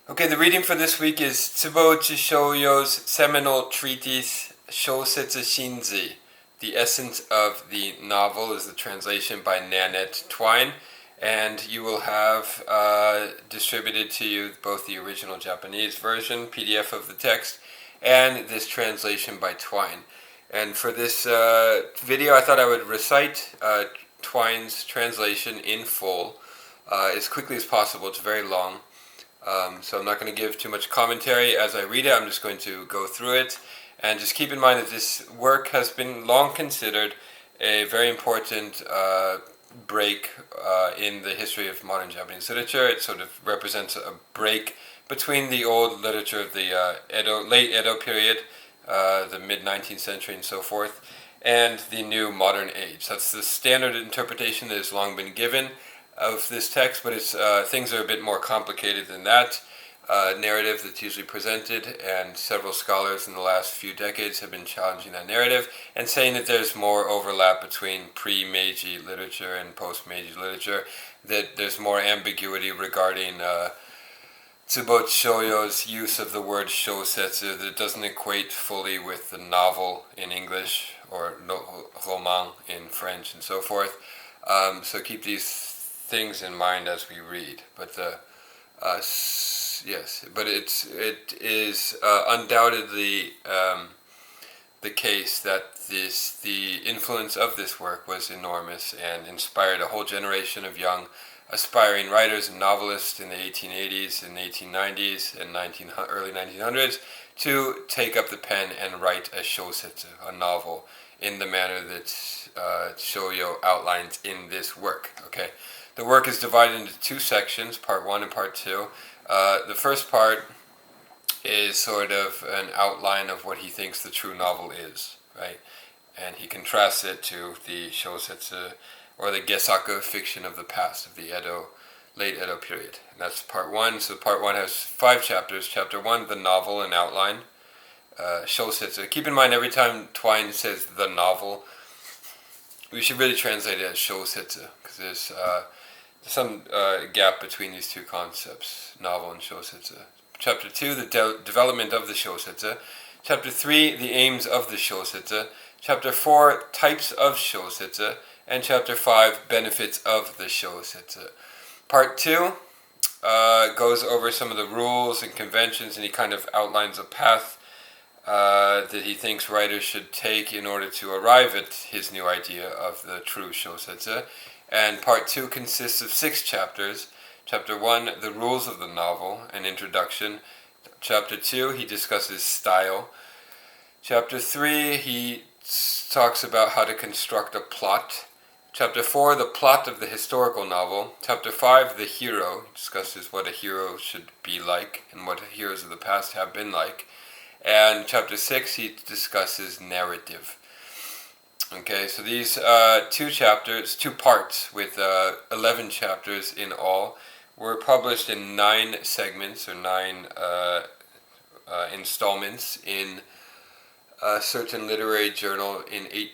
Okay, the reading for this week is Tsubouchi Shōyō's seminal treatise, Shōsetsu Shinzui. The essence of the novel is the translation by transTwine, and you will have distributed to you both the original Japanese version, PDF of the text, and this translation by Twine. And for this video, I thought I would recite Twine's translation in full as quickly as possible. It's very long. So I'm not going to give too much commentary as I read it. I'm just going to go through it. And just keep in mind that this work has been long considered a very important break in the history of modern Japanese literature. It sort of represents a break between the old literature of the late Edo period, the mid-19th century and so forth, and the new modern age. That's the standard interpretation that has long been given of this text, but it's things are a bit more complicated than that narrative that's usually presented, and several scholars in the last few decades have been challenging that narrative and saying that there's more overlap between pre-Meiji literature and post-Meiji literature, that there's more ambiguity regarding Tsubouchi Shōyō's use of the word shōsetsu that doesn't equate fully with the novel in English or roman in French and so forth. So keep these things in mind as we read. But it is undoubtedly the case that the influence of this work was enormous and inspired a whole generation of young aspiring writers and novelists in the 1880s and 1890s and early 1900s to take up the pen and write a shōsetsu, a novel, in the manner that Shōyō outlines in this work. Okay, the work is divided into two sections, part 1 and part 2. The first part is sort of an outline of what he thinks the true novel is, right? And he contrasts it to the shōsetsu, or the gesaku fiction of the past, of the late Edo period. And that's part 1. So part 1 has 5 chapters. Chapter 1, the novel and outline. Shōsetsu. Keep in mind, every time Twine says the novel, we should really translate it as shōsetsu, because there's some gap between these two concepts, novel and shōsetsu. Chapter 2, the development of the shōsetsu. Chapter 3, the aims of the shōsetsu. Chapter 4, types of shōsetsu. And Chapter 5, benefits of the shōsetsu. Part 2 goes over some of the rules and conventions, and he kind of outlines a path that he thinks writers should take in order to arrive at his new idea of the true shōsetsu. And Part 2 consists of 6 chapters. Chapter 1, the rules of the novel, an introduction. Chapter 2, he discusses style. Chapter 3, he talks about how to construct a plot. Chapter 4, the plot of the historical novel. Chapter 5, the hero, discusses what a hero should be like and what heroes of the past have been like. And Chapter 6, he discusses narrative. Okay, so these two parts with 11 chapters in all, were published in 9 segments or 9 installments in a certain literary journal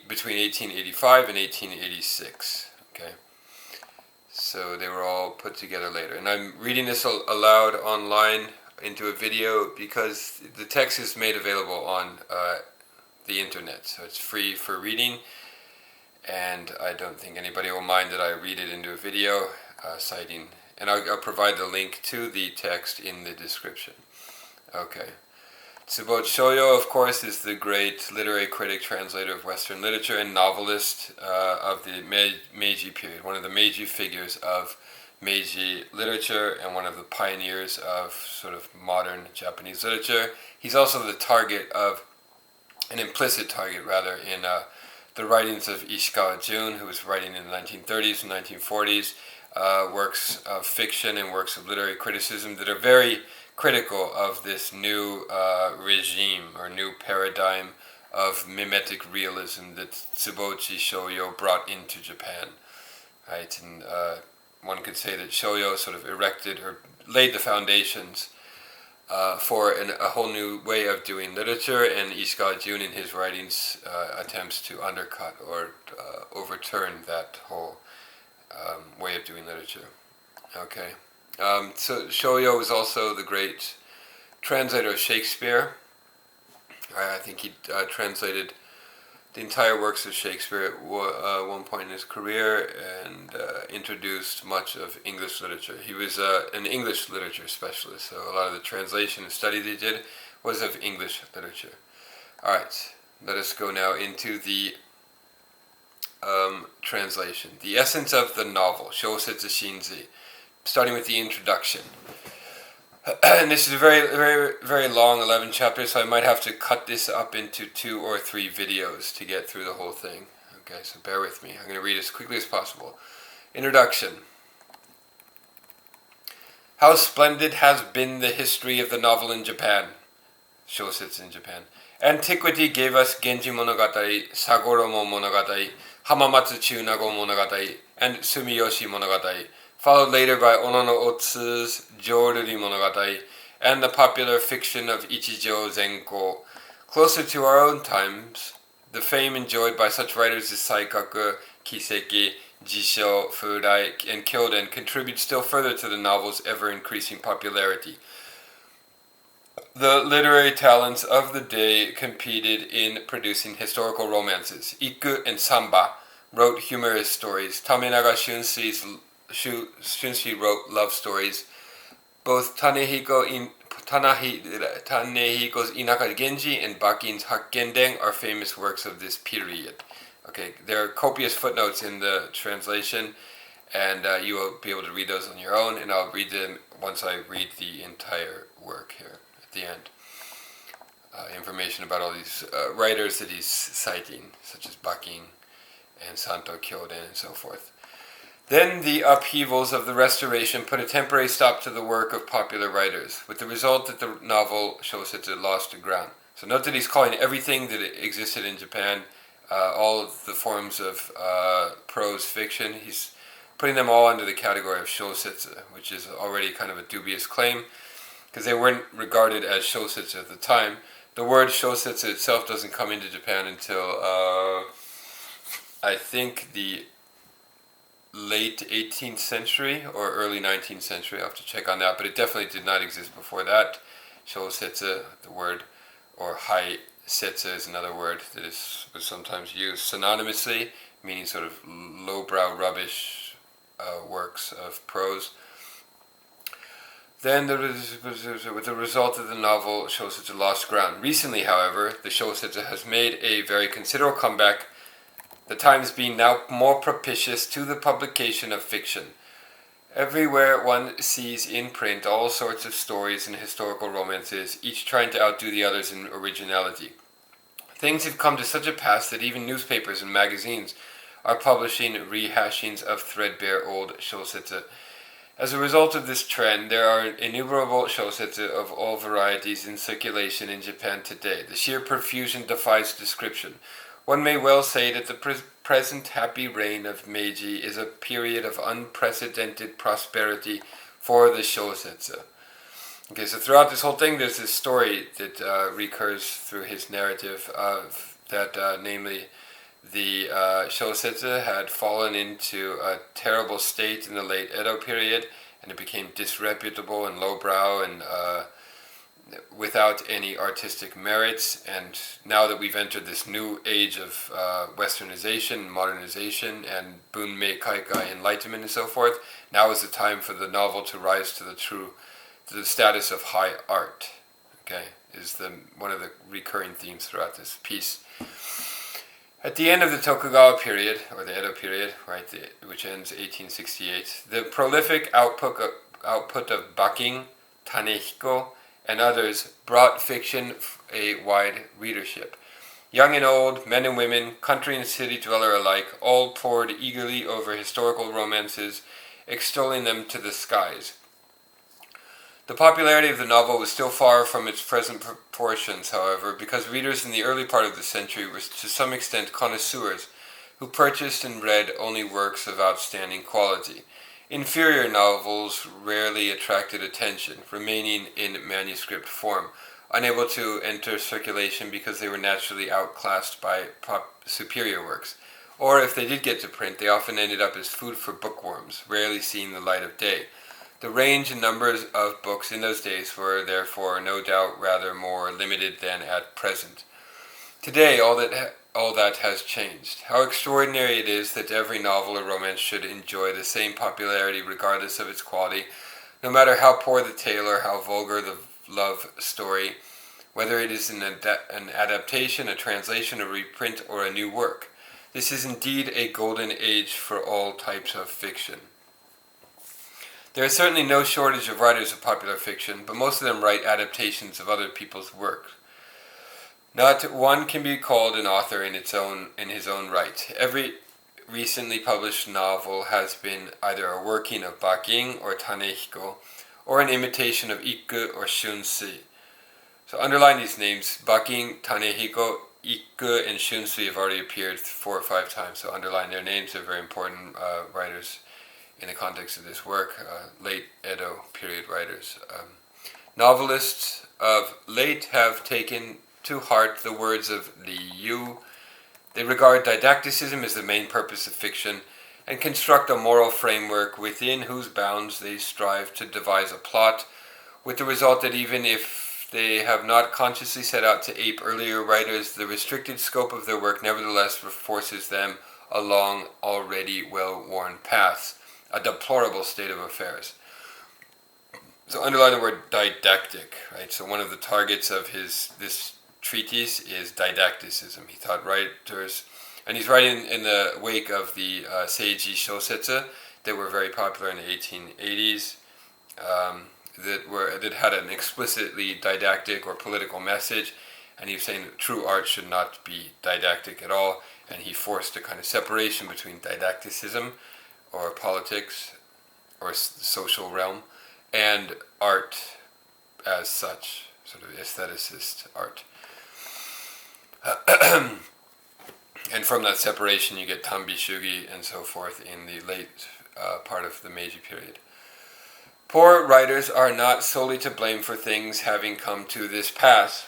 between 1885 and 1886. Okay, so they were all put together later, and I'm reading this aloud online into a video because the text is made available on the internet, so it's free for reading, and I don't think anybody will mind that I read it into a video citing, and I'll provide the link to the text in the description. Okay. Tsubouchi Shōyō, of course, is the great literary critic, translator of Western literature, and novelist of the Meiji period, one of the Meiji figures of Meiji literature and one of the pioneers of sort of modern Japanese literature. He's also the target of, an implicit target rather, in the writings of Ishikawa Jun, who was writing in the 1930s and 1940s, works of fiction and works of literary criticism that are very critical of this new regime or new paradigm of mimetic realism that Tsubouchi Shōyō brought into Japan, right? And one could say that Shōyō sort of erected or laid the foundations for a whole new way of doing literature, and Ishikawa Jun in his writings attempts to undercut or overturn that whole way of doing literature. Okay. So Shōyō was also the great translator of Shakespeare. I think he translated the entire works of Shakespeare at one point in his career and introduced much of English literature. He was an English literature specialist, so a lot of the translation and study they did was of English literature. Alright, let us go now into the translation. The essence of the novel, Shōsetsu Shinzui, starting with the introduction. And this is a very, very, very long 11 chapters, so I might have to cut this up into 2 or 3 videos to get through the whole thing. Okay, so bear with me. I'm going to read as quickly as possible. Introduction. How splendid has been the history of the novel in Japan. Shōsetsu in Japan. Antiquity gave us Genji Monogatari, Sagoromo Monogatari, Hamamatsu Chunago Monogatari, and Sumiyoshi Monogatari, followed later by Ono no Otsu's Joruri Monogatari, and the popular fiction of Ichijo Zenko. Closer to our own times, the fame enjoyed by such writers as Saikaku, Kiseki, Jisho, Furai, and Kyoden contribute still further to the novel's ever-increasing popularity. The literary talents of the day competed in producing historical romances. Iku and Samba wrote humorous stories. Tamenaga Shunsui wrote love stories. Both Tanehiko's Inaka Genji and Bakin's Hakkenden are famous works of this period. Okay, there are copious footnotes in the translation, and you will be able to read those on your own, and I'll read them once I read the entire work here at the end. Information about all these writers that he's citing, such as Bakin and Santo Kyoden and so forth. Then the upheavals of the Restoration put a temporary stop to the work of popular writers, with the result that the novel Shōsetsu lost ground. So note that he's calling everything that existed in Japan, all of the forms of prose fiction, he's putting them all under the category of Shōsetsu, which is already kind of a dubious claim, because they weren't regarded as Shōsetsu at the time. The word Shōsetsu itself doesn't come into Japan until, I think, the late 18th century or early 19th century. I'll have to check on that, but it definitely did not exist before that. Shōsetsu, the word, or haisetsu is another word that was sometimes used synonymously, meaning sort of lowbrow rubbish works of prose. Then, with the result of the novel, Shōsetsu lost ground. Recently, however, the Shōsetsu has made a very considerable comeback, the times being now more propitious to the publication of fiction. Everywhere one sees in print all sorts of stories and historical romances, each trying to outdo the others in originality. Things have come to such a pass that even newspapers and magazines are publishing rehashings of threadbare old Shōsetsu. As a result of this trend, there are innumerable Shōsetsu of all varieties in circulation in Japan today. The sheer profusion defies description. One may well say that the present happy reign of Meiji is a period of unprecedented prosperity for the Shōsetsu. Okay, so throughout this whole thing, there's this story that recurs through his narrative of that, namely, the Shōsetsu had fallen into a terrible state in the late Edo period, and it became disreputable and lowbrow and without any artistic merits. And now that we've entered this new age of westernization, modernization, and Bunmei Kaikai enlightenment and so forth, now is the time for the novel to rise to the status of high art. Okay, is one of the recurring themes throughout this piece. At the end of the Tokugawa period, or the Edo period, right, which ends 1868, the prolific output of Bakin, Tanehiko, and others brought fiction a wide readership. Young and old, men and women, country and city dweller alike, all pored eagerly over historical romances, extolling them to the skies. The popularity of the novel was still far from its present proportions, however, because readers in the early part of the century were to some extent connoisseurs who purchased and read only works of outstanding quality. Inferior novels rarely attracted attention, remaining in manuscript form, unable to enter circulation because they were naturally outclassed by superior works. Or if they did get to print, they often ended up as food for bookworms, rarely seeing the light of day. The range and numbers of books in those days were therefore no doubt rather more limited than at present. Today, all that has changed. How extraordinary it is that every novel or romance should enjoy the same popularity regardless of its quality, no matter how poor the tale or how vulgar the love story, whether it is an adaptation, a translation, a reprint, or a new work. This is indeed a golden age for all types of fiction. There is certainly no shortage of writers of popular fiction, but most of them write adaptations of other people's work. Not one can be called an author in his own right. Every recently published novel has been either a working of Baking or Tanehiko, or an imitation of Ikku or Shinzui. So underline these names. Baking, Tanehiko, Ikku, and Shinzui have already appeared 4 or 5 times, so underline their names. They're very important writers in the context of this work, late Edo period writers. Novelists of late have taken to heart the words of Li Yu. They regard didacticism as the main purpose of fiction and construct a moral framework within whose bounds they strive to devise a plot, with the result that even if they have not consciously set out to ape earlier writers, the restricted scope of their work nevertheless forces them along already well-worn paths. A deplorable state of affairs. So underline the word didactic, right? So one of the targets of this treatise is didacticism. He thought writers, and he's writing in the wake of the Seiji Shōsetsu that were very popular in the 1880s, that had an explicitly didactic or political message, and he was saying that true art should not be didactic at all, and he forced a kind of separation between didacticism, or politics, or social realm, and art as such, sort of aestheticist art. And from that separation you get Tanbishugi and so forth in the late part of the Meiji period. Poor writers are not solely to blame for things having come to this pass.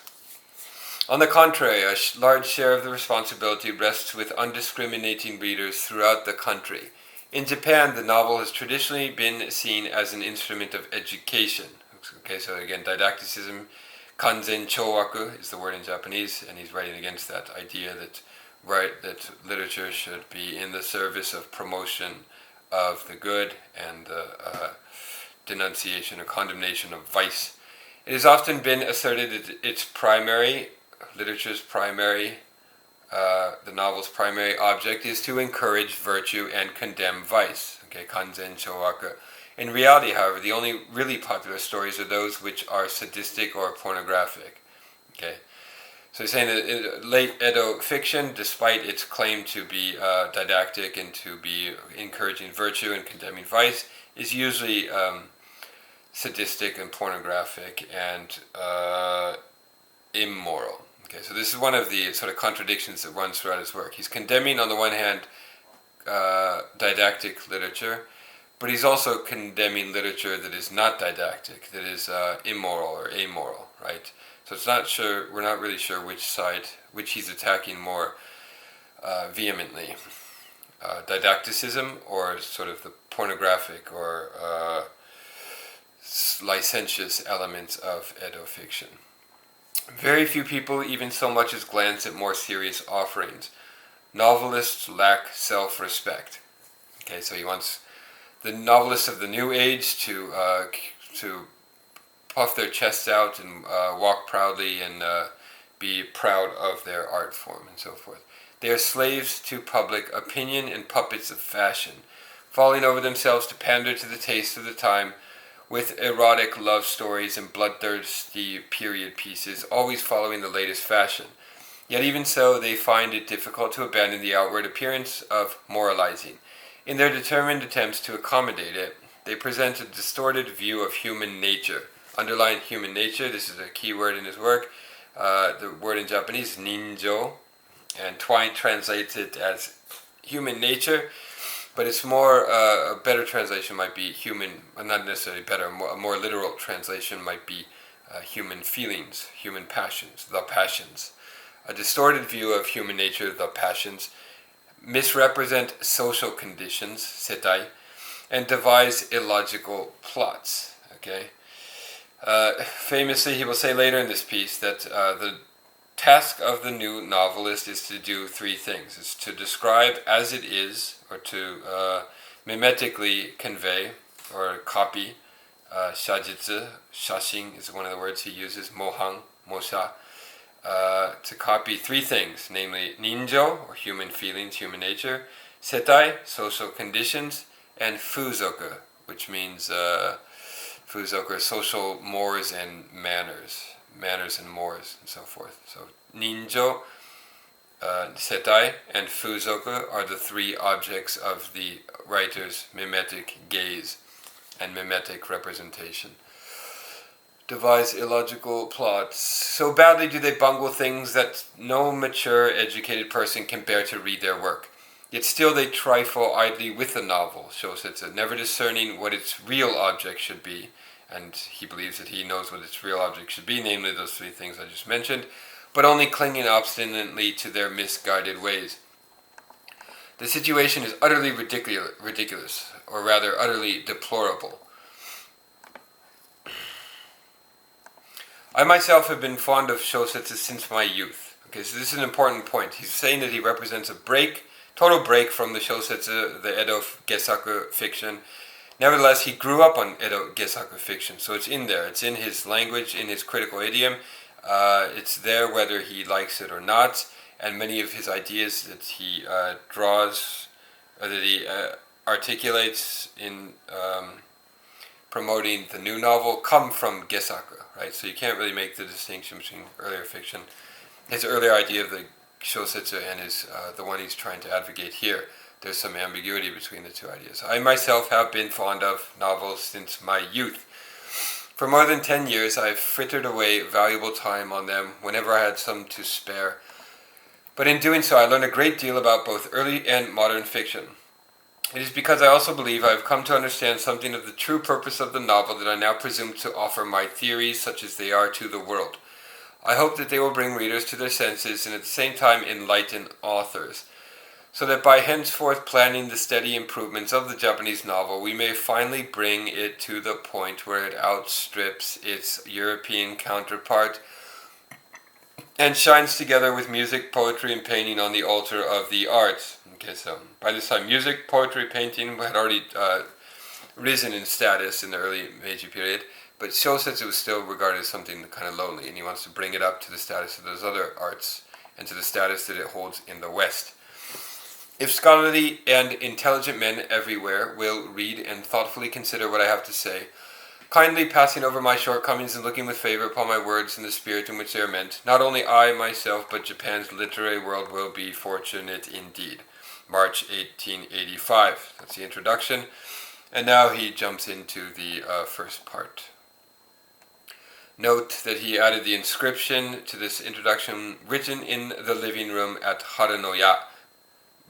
On the contrary, a large share of the responsibility rests with undiscriminating readers throughout the country. In Japan, the novel has traditionally been seen as an instrument of education. Okay, so again, didacticism, kanzen chowaku is the word in Japanese, and he's writing against that idea that literature should be in the service of promotion of the good and the denunciation or condemnation of vice. It has often been asserted that the novel's primary object is to encourage virtue and condemn vice. Okay, kanzen chowaku. In reality, however, the only really popular stories are those which are sadistic or pornographic. Okay, so he's saying that in late Edo fiction, despite its claim to be didactic and to be encouraging virtue and condemning vice, is usually sadistic and pornographic and immoral. Okay, so this is one of the sort of contradictions that runs throughout his work. He's condemning, on the one hand, didactic literature, but he's also condemning literature that is not didactic, that is immoral or amoral, right? So we're not really sure which he's attacking more vehemently. Didacticism or sort of the pornographic or licentious elements of Edo fiction. Very few people even so much as glance at more serious offerings. Novelists lack self-respect. Okay, so he wants the novelists of the new age to puff their chests out and walk proudly and be proud of their art form and so forth. They are slaves to public opinion and puppets of fashion, falling over themselves to pander to the taste of the time, with erotic love stories and bloodthirsty period pieces, always following the latest fashion. Yet even so, they find it difficult to abandon the outward appearance of moralizing. In their determined attempts to accommodate it, they present a distorted view of human nature. Underline human nature, this is a key word in his work. The word in Japanese is ninjo, and Twine translates it as human nature. But it's more, a better translation might be human, not necessarily better, a more literal translation might be human feelings, human passions, the passions. A distorted view of human nature, the passions, misrepresent social conditions, setai, and devise illogical plots. Okay. Famously, he will say later in this piece that the task of the new novelist is to do three things. It's to describe as it is, or to mimetically convey or copy. Shajitsu, shashin is one of the words he uses, mohang, mosha, to copy three things, namely ninjo, or human feelings, human nature, setai, social conditions, and fuzoku, which means fuzoku, social mores and manners and mores, and so forth. So ninjo, setai, and fuzoku are the three objects of the writer's mimetic gaze and mimetic representation. Devise illogical plots. So badly do they bungle things that no mature, educated person can bear to read their work. Yet still they trifle idly with the novel, Shōsetsu, never discerning what its real object should be, and he believes that he knows what its real object should be, namely those three things I just mentioned, but only clinging obstinately to their misguided ways. The situation is utterly ridiculous, or rather utterly deplorable. I myself have been fond of Shōsetsu since my youth. Okay, so this is an important point. He's saying that he represents a total break from the Shōsetsu, the Edo Gesaku fiction. Nevertheless, he grew up on Edo Gesaku fiction, so it's in there. It's in his language, in his critical idiom. It's there whether he likes it or not, and many of his ideas that he draws, or that he articulates in promoting the new novel come from Gesaku, right? So you can't really make the distinction between earlier fiction, his earlier idea of the Shōsetsu, and the one he's trying to advocate here. There's some ambiguity between the two ideas. I myself have been fond of novels since my youth. For more than 10 years, I've frittered away valuable time on them whenever I had some to spare. But in doing so, I learned a great deal about both early and modern fiction. It is because I also believe I have come to understand something of the true purpose of the novel that I now presume to offer my theories, such as they are, to the world. I hope that they will bring readers to their senses and at the same time enlighten authors, so that by henceforth planning the steady improvements of the Japanese novel, we may finally bring it to the point where it outstrips its European counterpart and shines together with music, poetry, and painting on the altar of the arts. Okay, so by this time, music, poetry, painting had already risen in status in the early Meiji period, but Shōsetsu was still regarded as something kind of lonely, and he wants to bring it up to the status of those other arts and to the status that it holds in the West. If scholarly and intelligent men everywhere will read and thoughtfully consider what I have to say, kindly passing over my shortcomings and looking with favor upon my words and the spirit in which they are meant, not only I myself, but Japan's literary world will be fortunate indeed. March 1885. That's the introduction. And now he jumps into the first part. Note that he added the inscription to this introduction written in the living room at Harunoya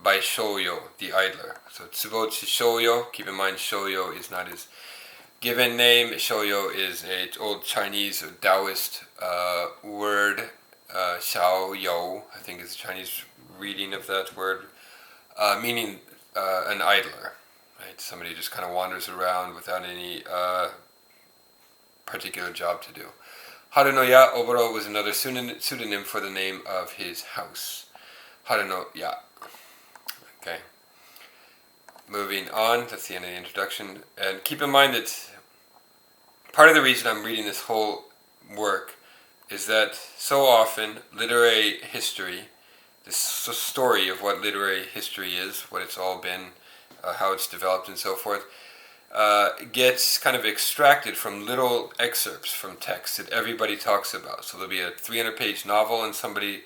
by Shōyō, the idler. So Tsubouchi Shōyō, keep in mind Shōyō is not his given name. Shōyō is an old Chinese or Taoist word. Xiaoyou, I think is the Chinese reading of that word, meaning an idler, right? Somebody who just kind of wanders around without any particular job to do. Harunoya Oboro was another pseudonym for the name of his house. Harunoya. Okay. Moving on, that's the end of the introduction. And keep in mind that part of the reason I'm reading this whole work is that so often literary history, this story of what literary history is, what it's all been, how it's developed and so forth, gets kind of extracted from little excerpts from texts that everybody talks about. So there'll be a 300-page novel and somebody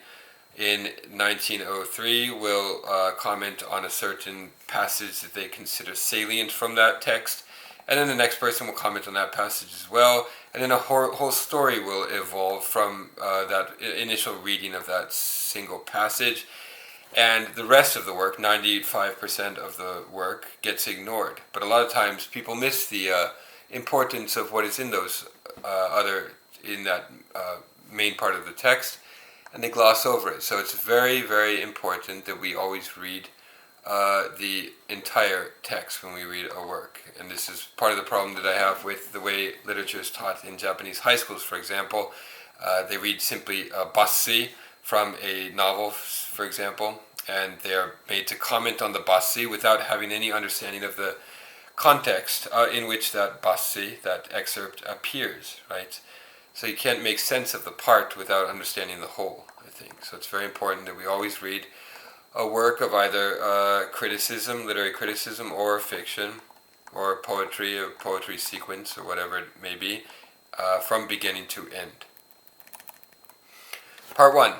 in 1903 will comment on a certain passage that they consider salient from that text, and then the next person will comment on that passage as well, and then a whole story will evolve from that initial reading of that single passage, and the rest of the work, 95% of the work, gets ignored. But a lot of times people miss the importance of what is in those in that main part of the text, and they gloss over it. So it's very, very important that we always read the entire text when we read a work. And this is part of the problem that I have with the way literature is taught in Japanese high schools, for example. They read simply a bassi from a novel, for example, and they are made to comment on the bassi without having any understanding of the context in which that bassi, that excerpt, appears, right? So you can't make sense of the part without understanding the whole, I think. So it's very important that we always read a work of either criticism, literary criticism, or fiction, or poetry, or poetry sequence, or whatever it may be, from beginning to end. Part 1.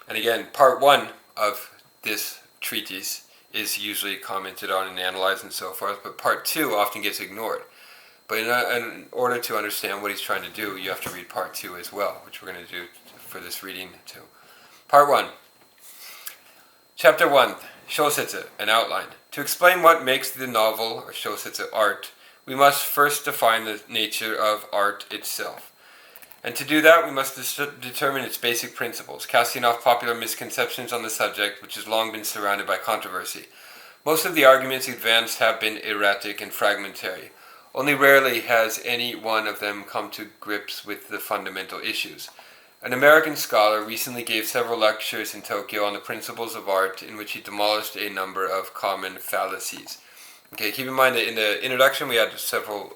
And again, part 1 of this treatise is usually commented on and analyzed and so forth, but part 2 often gets ignored. But in order to understand what he's trying to do, you have to read part 2 as well, which we're going to do for this reading too. Part 1. Chapter 1, Shōsetsu, an outline. To explain what makes the novel, or Shōsetsu, art, we must first define the nature of art itself. And to do that, we must determine its basic principles, casting off popular misconceptions on the subject, which has long been surrounded by controversy. Most of the arguments advanced have been erratic and fragmentary. Only rarely has any one of them come to grips with the fundamental issues. An American scholar recently gave several lectures in Tokyo on the principles of art, in which he demolished a number of common fallacies. Okay, keep in mind that in the introduction we had several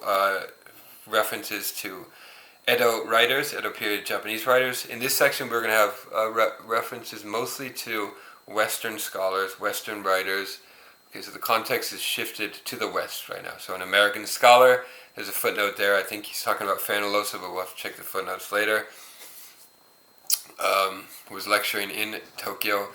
references to Edo writers, Edo period Japanese writers. In this section we're going to have references mostly to Western scholars, Western writers. Okay, so the context is shifted to the West right now. So an American scholar, there's a footnote there. I think he's talking about Fanulosa, but we'll have to check the footnotes later. Who was lecturing in Tokyo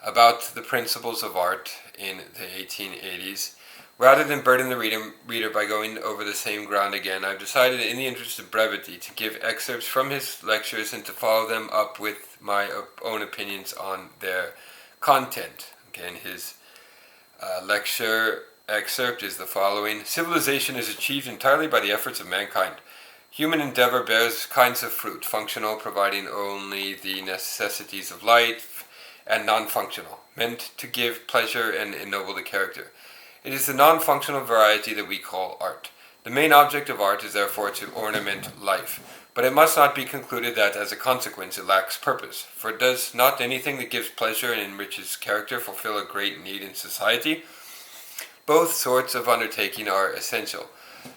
about the principles of art in the 1880s. Rather than burden the reader by going over the same ground again, I've decided, in the interest of brevity, to give excerpts from his lectures and to follow them up with my own opinions on their content. Okay, and his lecture excerpt is the following. Civilization is achieved entirely by the efforts of mankind. Human endeavor bears kinds of fruit, functional, providing only the necessities of life, and non-functional, meant to give pleasure and ennoble the character. It is the non-functional variety that we call art. The main object of art is therefore to ornament life, but it must not be concluded that as a consequence it lacks purpose, for does not anything that gives pleasure and enriches character fulfill a great need in society? Both sorts of undertaking are essential.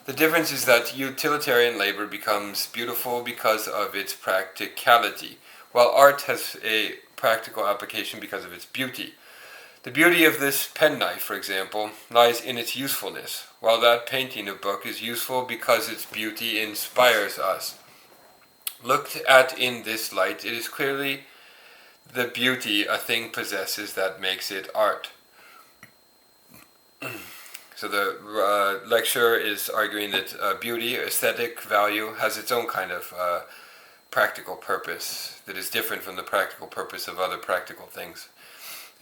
The difference is that utilitarian labor becomes beautiful because of its practicality, while art has a practical application because of its beauty. The beauty of this penknife, for example, lies in its usefulness, while that painting of book is useful because its beauty inspires us. Looked at in this light, it is clearly the beauty a thing possesses that makes it art. So the lecturer is arguing that beauty, aesthetic value, has its own kind of practical purpose that is different from the practical purpose of other practical things.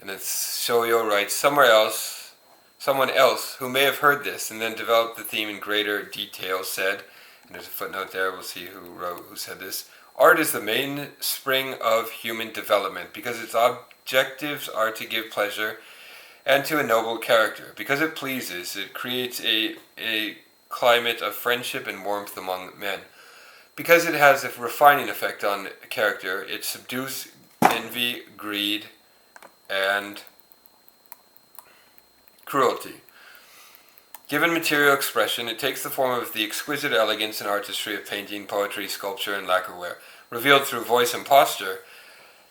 And then Shōyō writes, someone else who may have heard this and then developed the theme in greater detail said, and there's a footnote there, we'll see who said this, art is the mainspring of human development because its objectives are to give pleasure and to ennoble character. Because it pleases, it creates a climate of friendship and warmth among men. Because it has a refining effect on character, it subdues envy, greed, and cruelty. Given material expression, it takes the form of the exquisite elegance and artistry of painting, poetry, sculpture, and lacquerware, revealed through voice and posture,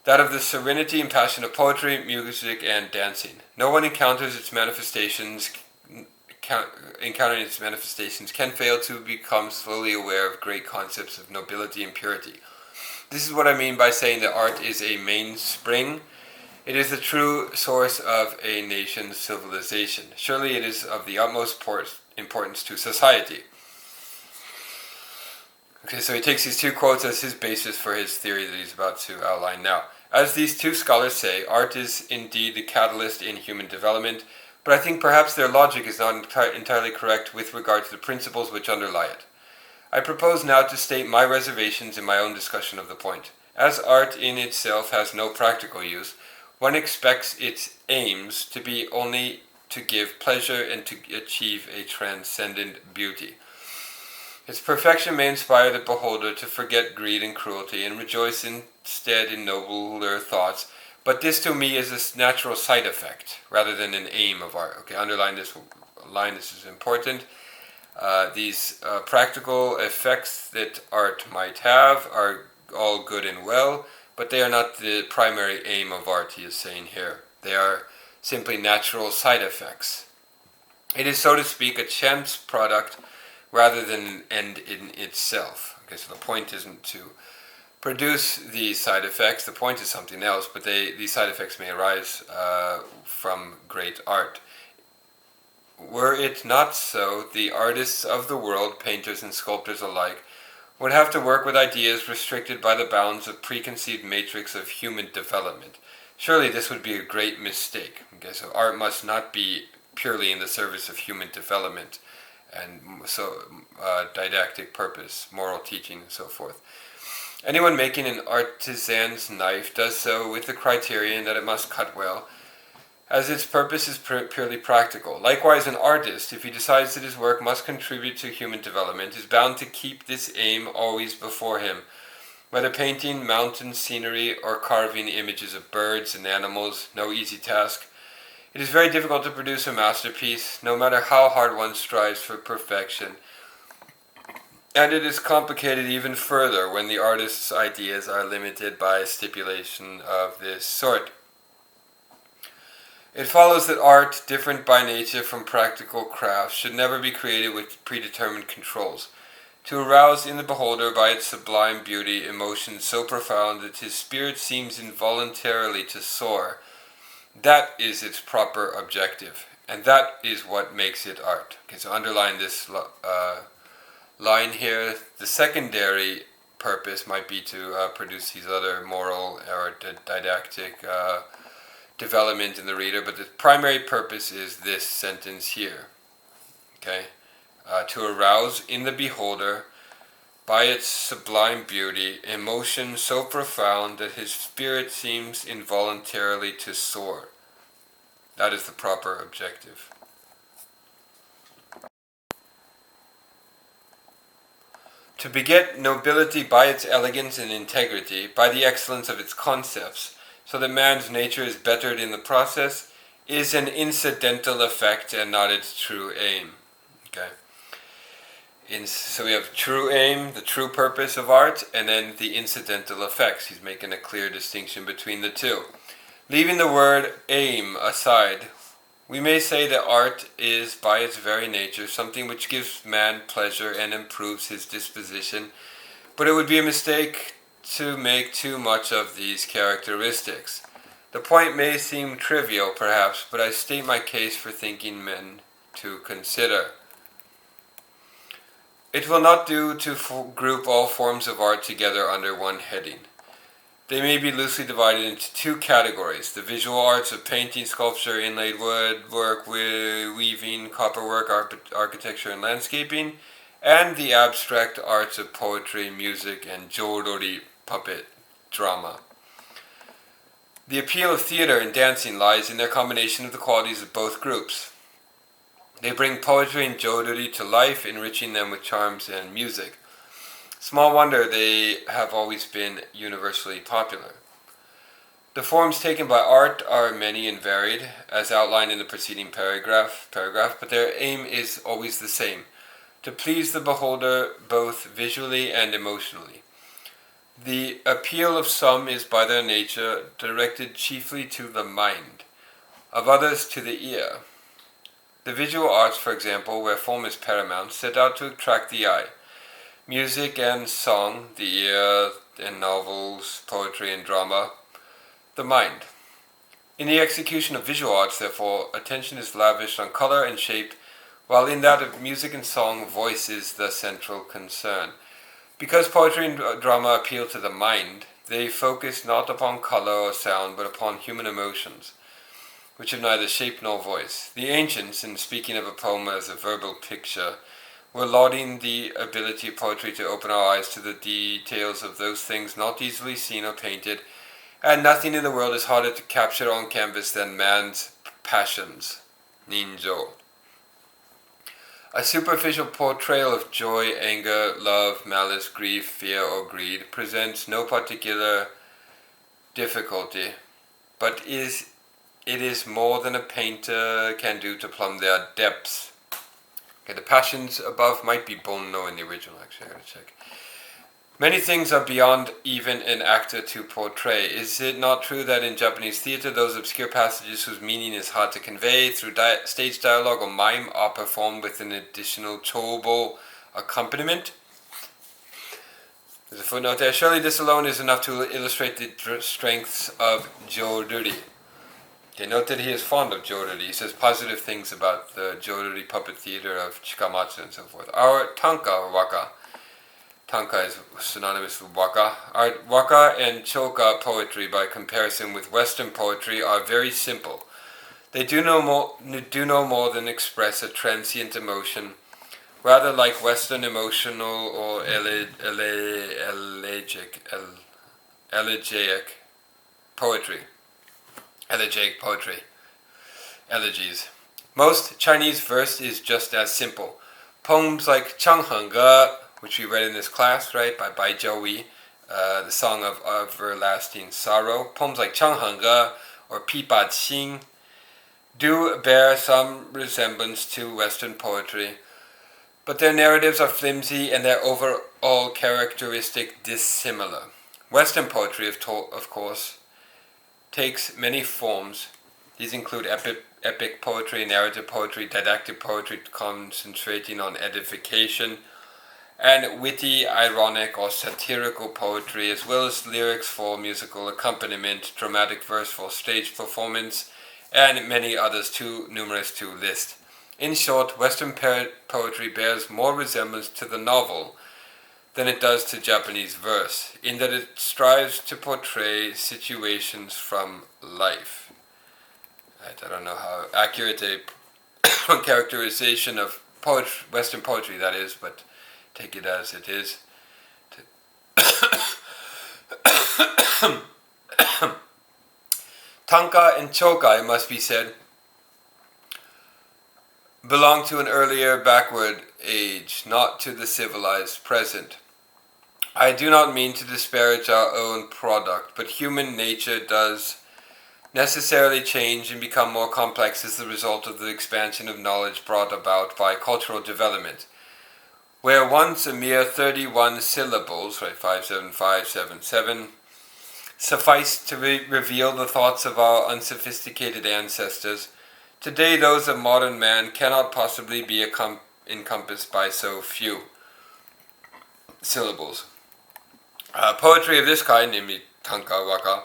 that of the serenity and passion of poetry, music, and dancing. No one encountering its manifestations can fail to become slowly aware of great concepts of nobility and purity. This is what I mean by saying that art is a mainspring. It is the true source of a nation's civilization. Surely it is of the utmost importance to society. Okay, so he takes these two quotes as his basis for his theory that he's about to outline now. As these two scholars say, art is indeed the catalyst in human development, but I think perhaps their logic is not entirely correct with regard to the principles which underlie it. I propose now to state my reservations in my own discussion of the point. As art in itself has no practical use, one expects its aims to be only to give pleasure and to achieve a transcendent beauty. Its perfection may inspire the beholder to forget greed and cruelty and rejoice instead in nobler thoughts, but this to me is a natural side effect rather than an aim of art. Okay, underline this line, this is important. These practical effects that art might have are all good and well, but they are not the primary aim of art, he is saying here. They are simply natural side effects. It is, so to speak, a chance product rather than an end in itself. Okay, so the point isn't to produce these side effects, the point is something else, but these side effects may arise from great art. Were it not so, the artists of the world, painters and sculptors alike, would have to work with ideas restricted by the bounds of preconceived matrix of human development. Surely this would be a great mistake. Okay, so art must not be purely in the service of human development and so didactic purpose, moral teaching, and so forth. Anyone making an artisan's knife does so with the criterion that it must cut well, as its purpose is purely practical. Likewise, an artist, if he decides that his work must contribute to human development, is bound to keep this aim always before him. Whether painting mountain scenery or carving images of birds and animals, no easy task. It is very difficult to produce a masterpiece, no matter how hard one strives for perfection. And it is complicated even further when the artist's ideas are limited by a stipulation of this sort. It follows that art, different by nature from practical crafts, should never be created with predetermined controls. To arouse in the beholder by its sublime beauty emotions so profound that his spirit seems involuntarily to soar, that is its proper objective, and that is what makes it art. Okay, so underline this line here. The secondary purpose might be to produce these other moral or didactic development in the reader, but the primary purpose is this sentence here. Okay, to arouse in the beholder by its sublime beauty emotion so profound that his spirit seems involuntarily to soar. That is the proper objective. To beget nobility by its elegance and integrity, by the excellence of its concepts, so that man's nature is bettered in the process, is an incidental effect and not its true aim. Okay. So we have true aim, the true purpose of art, and then the incidental effects. He's making a clear distinction between the two. Leaving the word aim aside, we may say that art is, by its very nature, something which gives man pleasure and improves his disposition, but it would be a mistake to make too much of these characteristics. The point may seem trivial, perhaps, but I state my case for thinking men to consider. It will not do to group all forms of art together under one heading. They may be loosely divided into two categories: the visual arts of painting, sculpture, inlaid woodwork, weaving, copperwork, architecture, and landscaping, and the abstract arts of poetry, music, and jōdori, puppet drama. The appeal of theater and dancing lies in their combination of the qualities of both groups. They bring poetry and jōdori to life, enriching them with charms and music. Small wonder they have always been universally popular. The forms taken by art are many and varied, as outlined in the preceding paragraph, but their aim is always the same: to please the beholder both visually and emotionally. The appeal of some is by their nature directed chiefly to the mind, of others to the ear. The visual arts, for example, where form is paramount, set out to attract the eye. Music and song, the ear, and novels, poetry and drama, the mind. In the execution of visual arts, therefore, attention is lavished on color and shape, while in that of music and song, voice is the central concern. Because poetry and drama appeal to the mind, they focus not upon color or sound, but upon human emotions, which have neither shape nor voice. The ancients, in speaking of a poem as a verbal picture, were lauding the ability of poetry to open our eyes to the details of those things not easily seen or painted, and nothing in the world is harder to capture on canvas than man's passions, ninjo. A superficial portrayal of joy, anger, love, malice, grief, fear, or greed presents no particular difficulty, but it is more than a painter can do to plumb their depths. Okay, the passions above might be bonno in the original, actually, I gotta check. Many things are beyond even an actor to portray. Is it not true that in Japanese theater, those obscure passages whose meaning is hard to convey through stage dialogue or mime are performed with an additional chobo accompaniment? There's a footnote there. Surely this alone is enough to illustrate the strengths of Joruri. Okay, note that he is fond of Joruri. He says positive things about the Joruri puppet theater of Chikamatsu and so forth. Our tanka, or waka. Tanka is synonymous with waka. Our waka and choka poetry, by comparison with Western poetry, are very simple. They do no more than express a transient emotion, rather like Western emotional or elegiac poetry. Elegiac poetry. Elegies. Most Chinese verse is just as simple. Poems like Changhenge, which we read in this class, right, by Bai Zhouyi, the Song of Everlasting Sorrow. Poems like Changhenge or Pipa Qing do bear some resemblance to Western poetry, but their narratives are flimsy and their overall characteristic dissimilar. Western poetry, of course, takes many forms. These include epic poetry, narrative poetry, didactic poetry concentrating on edification, and witty, ironic, or satirical poetry, as well as lyrics for musical accompaniment, dramatic verse for stage performance, and many others too numerous to list. In short, Western poetry bears more resemblance to the novel than it does to Japanese verse, in that it strives to portray situations from life. Right, I don't know how accurate a characterization of Western poetry that is, but take it as it is. Tanka and chokai, it must be said, belong to an earlier backward age, not to the civilized present. I do not mean to disparage our own product, but human nature does necessarily change and become more complex as the result of the expansion of knowledge brought about by cultural development. Where once a mere 31 syllables, right, 57577, sufficed to reveal the thoughts of our unsophisticated ancestors, today those of modern man cannot possibly be encompassed by so few syllables. Poetry of this kind, namely tanka waka,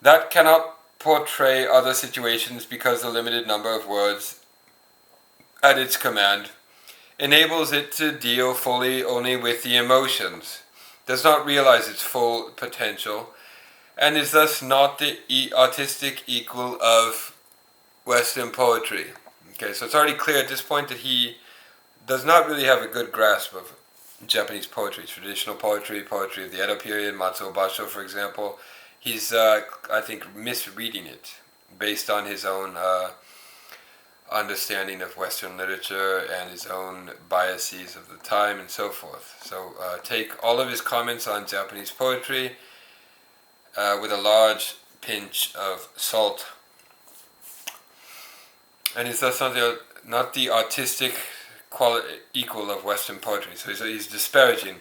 that cannot portray other situations because the limited number of words at its command enables it to deal fully only with the emotions, does not realize its full potential, and is thus not the artistic equal of Western poetry. Okay, so it's already clear at this point that he does not really have a good grasp of Japanese poetry, traditional poetry, poetry of the Edo period, Matsuo Basho, for example. He's, I think, misreading it based on his own understanding of Western literature and his own biases of the time and so forth. So take all of his comments on Japanese poetry with a large pinch of salt. And he's thus not the artistic equal of Western poetry. So he's disparaging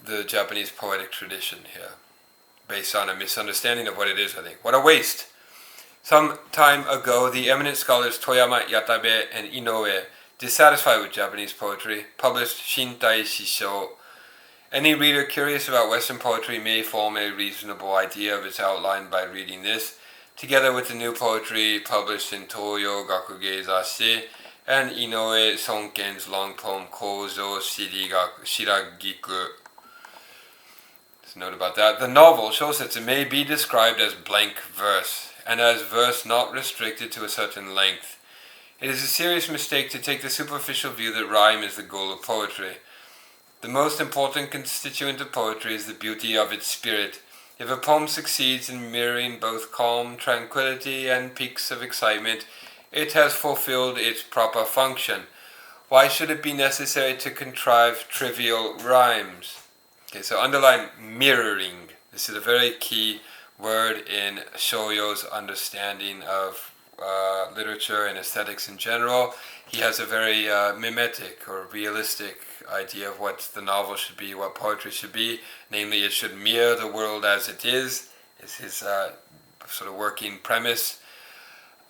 the Japanese poetic tradition here, based on a misunderstanding of what it is, I think. What a waste! Some time ago, the eminent scholars Toyama Yatabe and Inoue, dissatisfied with Japanese poetry, published Shintai Shishō. Any reader curious about Western poetry may form a reasonable idea of its outline by reading this, together with the new poetry published in Toyo Gakugei Zasshi and Inoue Sonken's long poem Kouzo Shiragiku. There's a note about that. The novel, Shōsetsu, may be described as blank verse, and as verse not restricted to a certain length. It is a serious mistake to take the superficial view that rhyme is the goal of poetry. The most important constituent of poetry is the beauty of its spirit. If a poem succeeds in mirroring both calm tranquility and peaks of excitement, it has fulfilled its proper function. Why should it be necessary to contrive trivial rhymes? Okay, so underline mirroring. This is a very key word in Shōyō's understanding of literature and aesthetics in general. He has a very mimetic or realistic idea of what the novel should be, what poetry should be. Namely, it should mirror the world as it is his sort of working premise.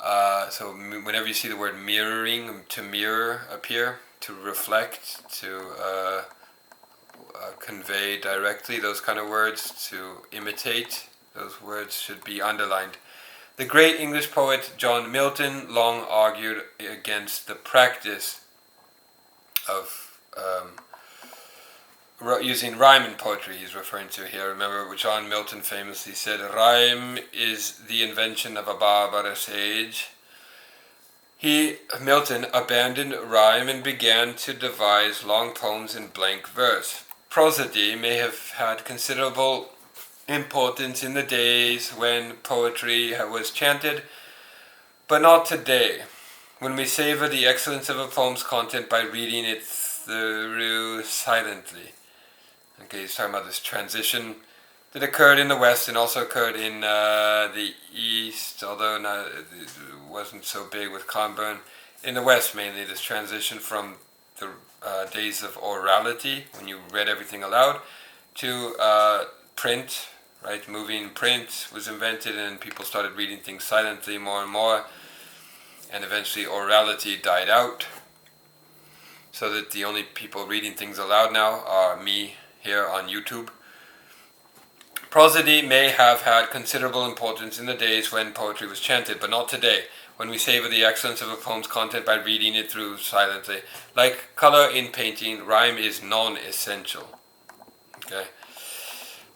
So whenever you see the word mirroring, to mirror appear, to reflect, to convey directly, those kind of words, to imitate, those words should be underlined. The great English poet John Milton long argued against the practice of using rhyme in poetry. He's referring to here. Remember, John Milton famously said, "Rhyme is the invention of a barbarous age." Milton, abandoned rhyme and began to devise long poems in blank verse. Prosody may have had considerable importance in the days when poetry was chanted, but not today, when we savor the excellence of a poem's content by reading it through silently. Okay, he's talking about this transition that occurred in the West and also occurred in the East, although it wasn't so big with Conburn. In the West, mainly, this transition from the days of orality, when you read everything aloud, to print, right? Moving print was invented and people started reading things silently more and more, and eventually orality died out, so that the only people reading things aloud now are me here on YouTube. Prosody may have had considerable importance in the days when poetry was chanted, but not today, when we savor the excellence of a poem's content by reading it through silently. Like color in painting, rhyme is non-essential. Okay?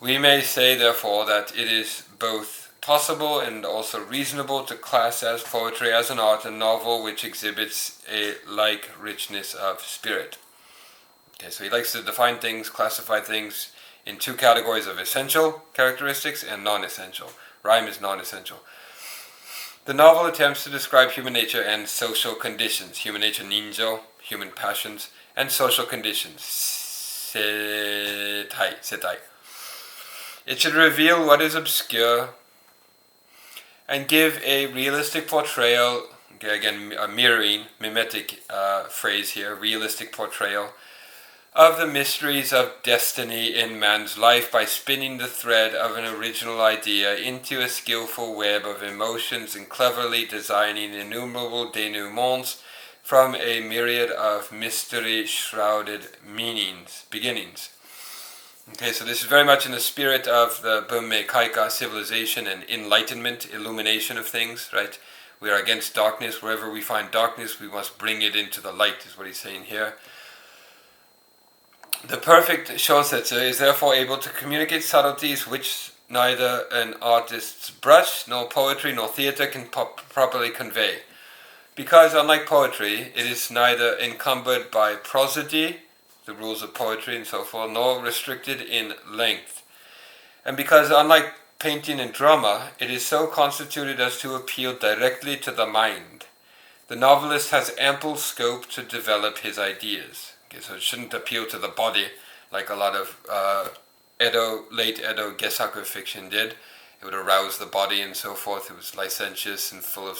We may say, therefore, that it is both possible and also reasonable to class as poetry as an art and novel which exhibits a like richness of spirit. Okay, so he likes to define things, classify things in two categories of essential characteristics and non-essential. Rhyme is non-essential. The novel attempts to describe human nature and social conditions. Human nature, ninjo, human passions, and social conditions, setai. It should reveal what is obscure and give a realistic portrayal, okay, again a mirroring, mimetic phrase here, realistic portrayal of the mysteries of destiny in man's life by spinning the thread of an original idea into a skillful web of emotions and cleverly designing innumerable denouements from a myriad of mystery-shrouded beginnings. Okay, so this is very much in the spirit of the Bunmei Kaika, civilization and enlightenment, illumination of things, right? We are against darkness. Wherever we find darkness, we must bring it into the light, is what he's saying here. The perfect Shōsetsu is therefore able to communicate subtleties which neither an artist's brush, nor poetry, nor theater can properly convey. Because, unlike poetry, it is neither encumbered by prosody, the rules of poetry and so forth, nor restricted in length. And because, unlike painting and drama, it is so constituted as to appeal directly to the mind. The novelist has ample scope to develop his ideas. Okay, so it shouldn't appeal to the body like a lot of late Edo Gesaku fiction did. It would arouse the body and so forth. It was licentious and full of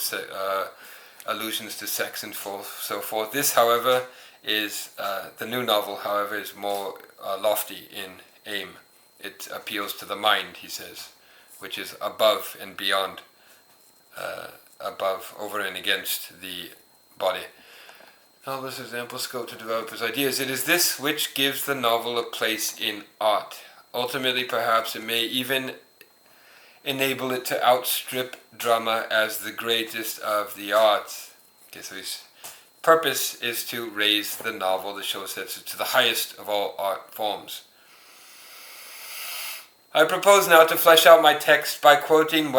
allusions to sex and so forth. This, however, is the new novel, however, is more lofty in aim. It appeals to the mind, he says, which is above and beyond, over and against the body. Novelist has ample scope to develop his ideas. It is this which gives the novel a place in art. Ultimately, perhaps, it may even enable it to outstrip drama as the greatest of the arts. Okay, so his purpose is to raise the novel, the Shōsetsu, to the highest of all art forms. I propose now to flesh out my text by quoting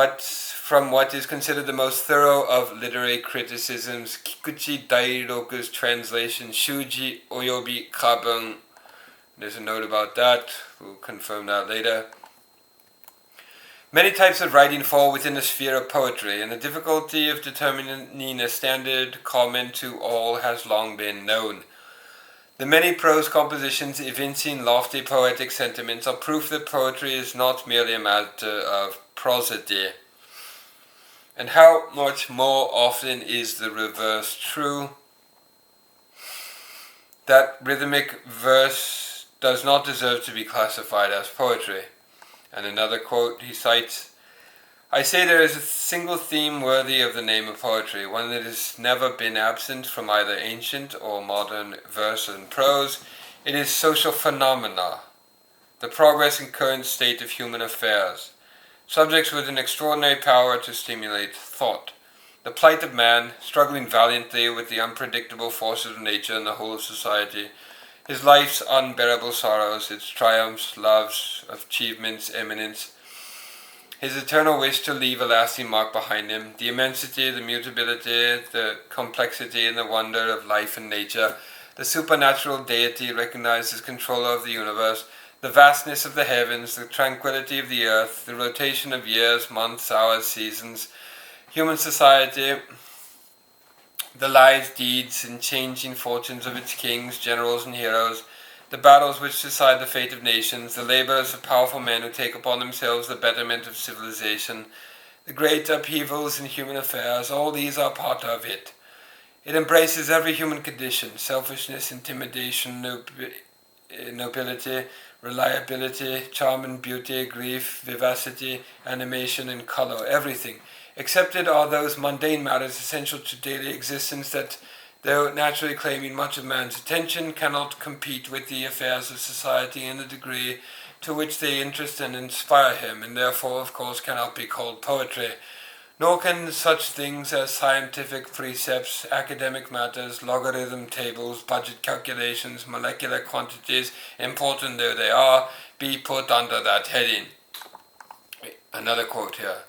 from what is considered the most thorough of literary criticisms, Kikuchi Dairoku's translation, Shuji Oyobi Kabun There's a note about that. We'll confirm that later. Many types of writing fall within the sphere of poetry, and the difficulty of determining a standard common to all has long been known. The many prose compositions evincing lofty poetic sentiments are proof that poetry is not merely a matter of prosody. And how much more often is the reverse true? That rhythmic verse does not deserve to be classified as poetry. And another quote he cites, "I say there is a single theme worthy of the name of poetry, one that has never been absent from either ancient or modern verse and prose. It is social phenomena, the progress and current state of human affairs, subjects with an extraordinary power to stimulate thought. The plight of man, struggling valiantly with the unpredictable forces of nature and the whole of society, his life's unbearable sorrows, its triumphs, loves, achievements, eminence, his eternal wish to leave a lasting mark behind him, the immensity, the mutability, the complexity and the wonder of life and nature, the supernatural deity recognized as controller of the universe, the vastness of the heavens, the tranquility of the earth, the rotation of years, months, hours, seasons, human society, the lives, deeds, and changing fortunes of its kings, generals, and heroes, the battles which decide the fate of nations, the labors of powerful men who take upon themselves the betterment of civilization, the great upheavals in human affairs, all these are part of it. It embraces every human condition, selfishness, intimidation, nobility, reliability, charm and beauty, grief, vivacity, animation, and color, everything. Excepted are those mundane matters essential to daily existence that, though naturally claiming much of man's attention, cannot compete with the affairs of society in the degree to which they interest and inspire him, and therefore, of course, cannot be called poetry. Nor can such things as scientific precepts, academic matters, logarithm tables, budget calculations, molecular quantities, important though they are, be put under that heading." Another quote here.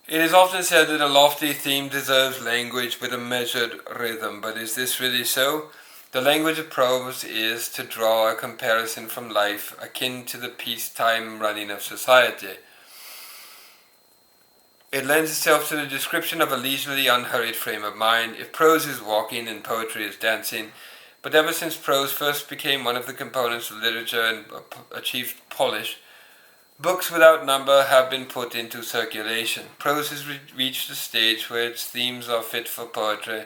"It is often said that a lofty theme deserves language with a measured rhythm, but is this really so? The language of prose is, to draw a comparison from life, akin to the peacetime running of society. It lends itself to the description of a leisurely, unhurried frame of mind. If prose is walking and poetry is dancing, but ever since prose first became one of the components of literature and achieved polish, books without number have been put into circulation. Prose has reached a stage where its themes are fit for poetry,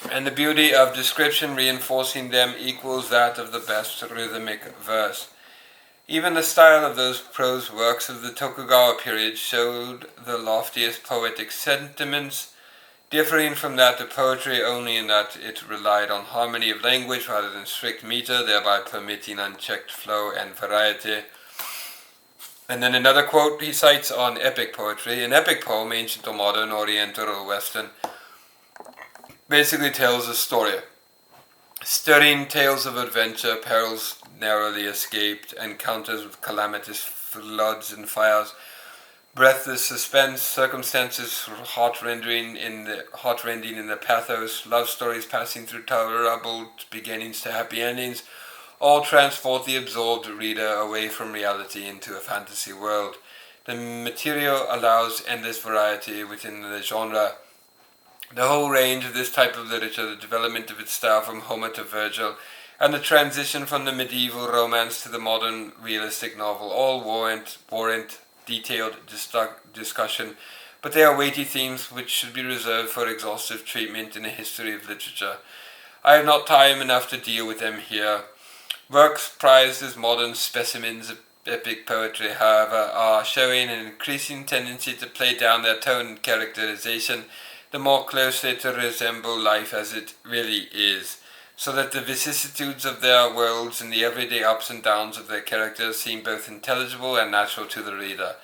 and the beauty of description reinforcing them equals that of the best rhythmic verse. Even the style of those prose works of the Tokugawa period showed the loftiest poetic sentiments, differing from that of poetry only in that it relied on harmony of language rather than strict meter, thereby permitting unchecked flow and variety." And then another quote he cites on epic poetry. "An epic poem, ancient or modern, oriental or western, basically tells a story. Stirring tales of adventure, perils narrowly escaped, encounters with calamitous floods and fires, breathless suspense, circumstances heart-rending in the pathos, love stories passing through troubled beginnings to happy endings, all transport the absorbed reader away from reality into a fantasy world. The material allows endless variety within the genre. The whole range of this type of literature, the development of its style from Homer to Virgil, and the transition from the medieval romance to the modern realistic novel, all warrant detailed discussion, but they are weighty themes which should be reserved for exhaustive treatment in a history of literature. I have not time enough to deal with them here. Works prized as modern specimens of epic poetry, however, are showing an increasing tendency to play down their tone and characterization the more closely to resemble life as it really is, so that the vicissitudes of their worlds and the everyday ups and downs of their characters seem both intelligible and natural to the reader.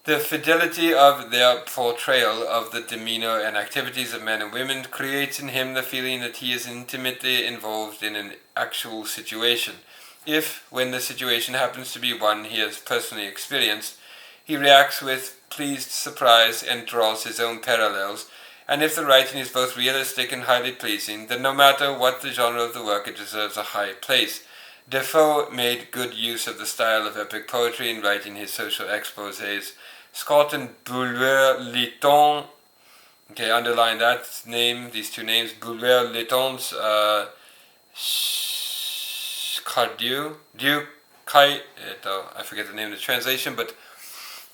The fidelity of their portrayal of the demeanor and activities of men and women creates in him the feeling that he is intimately involved in an actual situation. If, when the situation happens to be one he has personally experienced, he reacts with pleased surprise and draws his own parallels, and if the writing is both realistic and highly pleasing, then no matter what the genre of the work, it deserves a high place. Defoe made good use of the style of epic poetry in writing his social exposés. Scott and Boulever-Lytton, okay, underline that name, these two names, Boulever-Lytton's I forget the name of the translation, but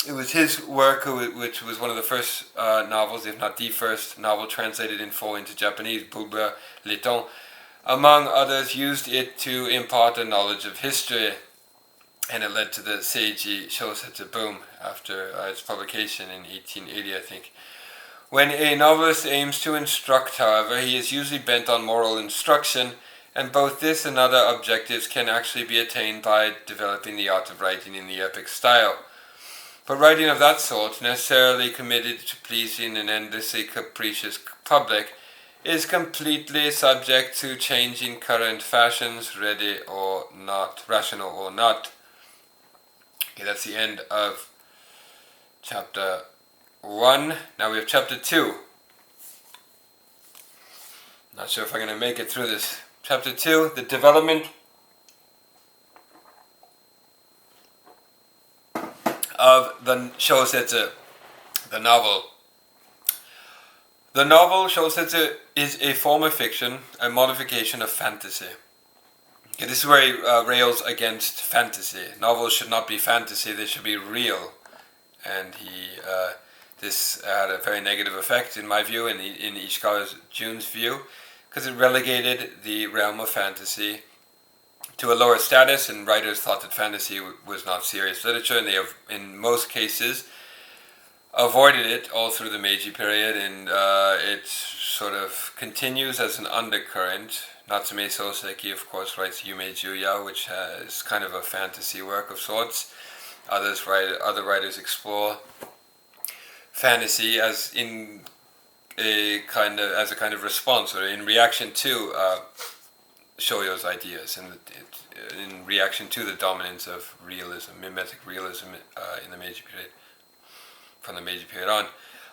it was his work, which was one of the first novels, if not the first novel translated in full into Japanese. Boulever-Lytton, among others, used it to impart a knowledge of history, and it led to the Seiji Shōsetsu boom after its publication in 1880, I think. When a novelist aims to instruct, however, he is usually bent on moral instruction, and both this and other objectives can actually be attained by developing the art of writing in the epic style. But writing of that sort, necessarily committed to pleasing an endlessly capricious public, is completely subject to changing current fashions, ready or not, rational or not. Okay, that's the end of chapter 1. Now we have chapter 2. Not sure if I'm going to make it through this. Chapter 2, the development of the Shōsetsu, the novel. The novel Shōsetsu is a form of fiction, a modification of fantasy. Okay, this is where he rails against fantasy. Novels should not be fantasy, they should be real. And this had a very negative effect, in my view, in Ishikawa Jun's view, because it relegated the realm of fantasy to a lower status, and writers thought that fantasy was not serious literature, and they have, in most cases, avoided it all through the Meiji period, and it sort of continues as an undercurrent. Natsume Soseki, of course, writes Yume Juya, which is kind of a fantasy work of sorts. Other writers explore fantasy as a kind of response, or in reaction to Shōyō's ideas, and in reaction to the dominance of realism, mimetic realism in the Meiji period, from the Meiji period on.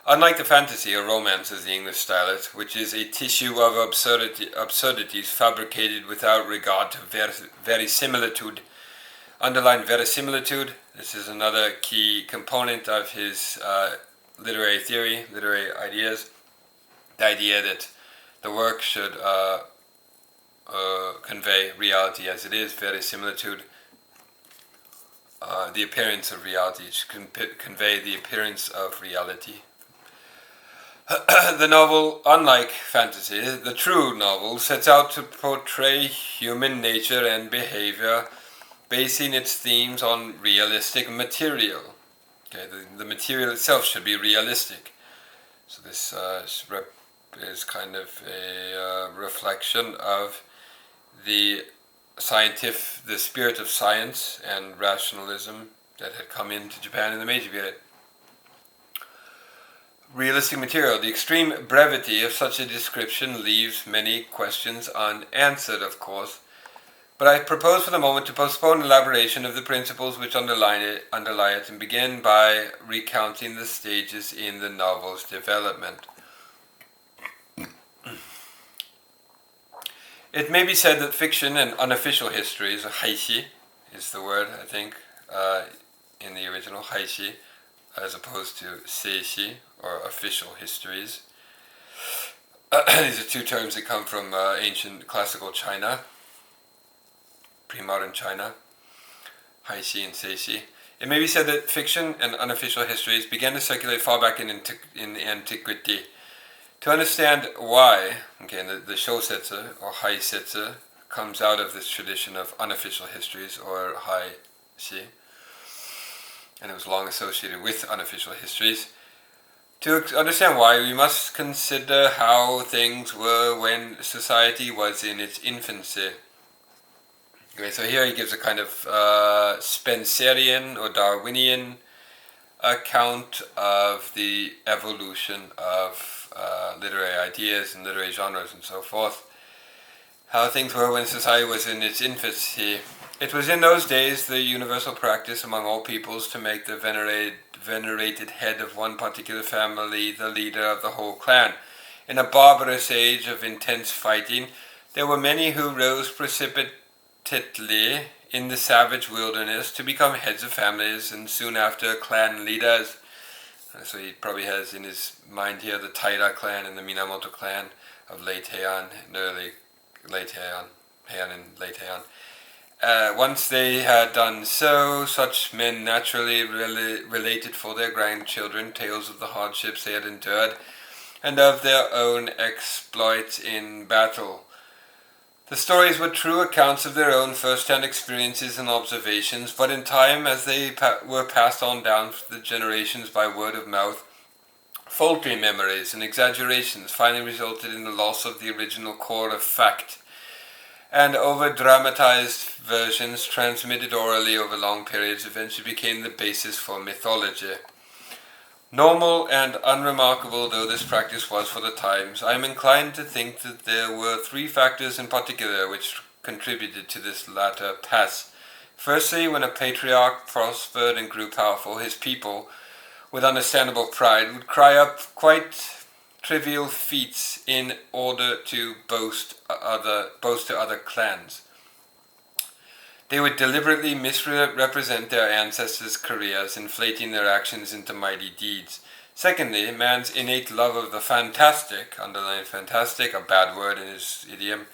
Unlike the fantasy or romance, as the English style it, which is a tissue of absurdities fabricated without regard to verisimilitude. Underline verisimilitude. This is another key component of his literary theory, literary ideas. The idea that the work should convey reality as it is, verisimilitude. The appearance of reality, it should convey the appearance of reality. The novel, unlike fantasy, the true novel, sets out to portray human nature and behavior, basing its themes on realistic material. Okay, the material itself should be realistic. So this is kind of a reflection of the spirit of science and rationalism that had come into Japan in the Meiji period. Realistic material. The extreme brevity of such a description leaves many questions unanswered, of course, but I propose for the moment to postpone elaboration of the principles which underlie it and begin by recounting the stages in the novel's development. It may be said that fiction and unofficial histories, haishi is the word, I think, in the original, haishi, as opposed to seishi, or official histories. These are two terms that come from ancient classical China, pre-modern China, haishi and seishi. It may be said that fiction and unofficial histories began to circulate far back in antiquity. To understand why, okay, the Shōsetsu, or haisetsu, comes out of this tradition of unofficial histories, or haishi, and it was long associated with unofficial histories. To understand why, we must consider how things were when society was in its infancy. Okay, so here he gives a kind of Spencerian or Darwinian account of the evolution of literary ideas and literary genres and so forth. How things were when society was in its infancy. It was in those days the universal practice among all peoples to make the venerated head of one particular family the leader of the whole clan. In a barbarous age of intense fighting, there were many who rose precipitately in the savage wilderness to become heads of families and soon after clan leaders. So he probably has in his mind here the Taira clan and the Minamoto clan of late Heian and Heian and late Heian. Once they had done so, such men naturally related for their grandchildren tales of the hardships they had endured and of their own exploits in battle. The stories were true accounts of their own first-hand experiences and observations, but in time, as they were passed on down the generations by word of mouth, faulty memories and exaggerations finally resulted in the loss of the original core of fact, and over-dramatized versions transmitted orally over long periods eventually became the basis for mythology. Normal and unremarkable though this practice was for the times, I am inclined to think that there were three factors in particular which contributed to this latter pass. Firstly, when a patriarch prospered and grew powerful, his people, with understandable pride, would cry up quite trivial feats in order to boast to other clans. They would deliberately misrepresent their ancestors' careers, inflating their actions into mighty deeds. Secondly, man's innate love of the fantastic, underline fantastic, a bad word in his idiom,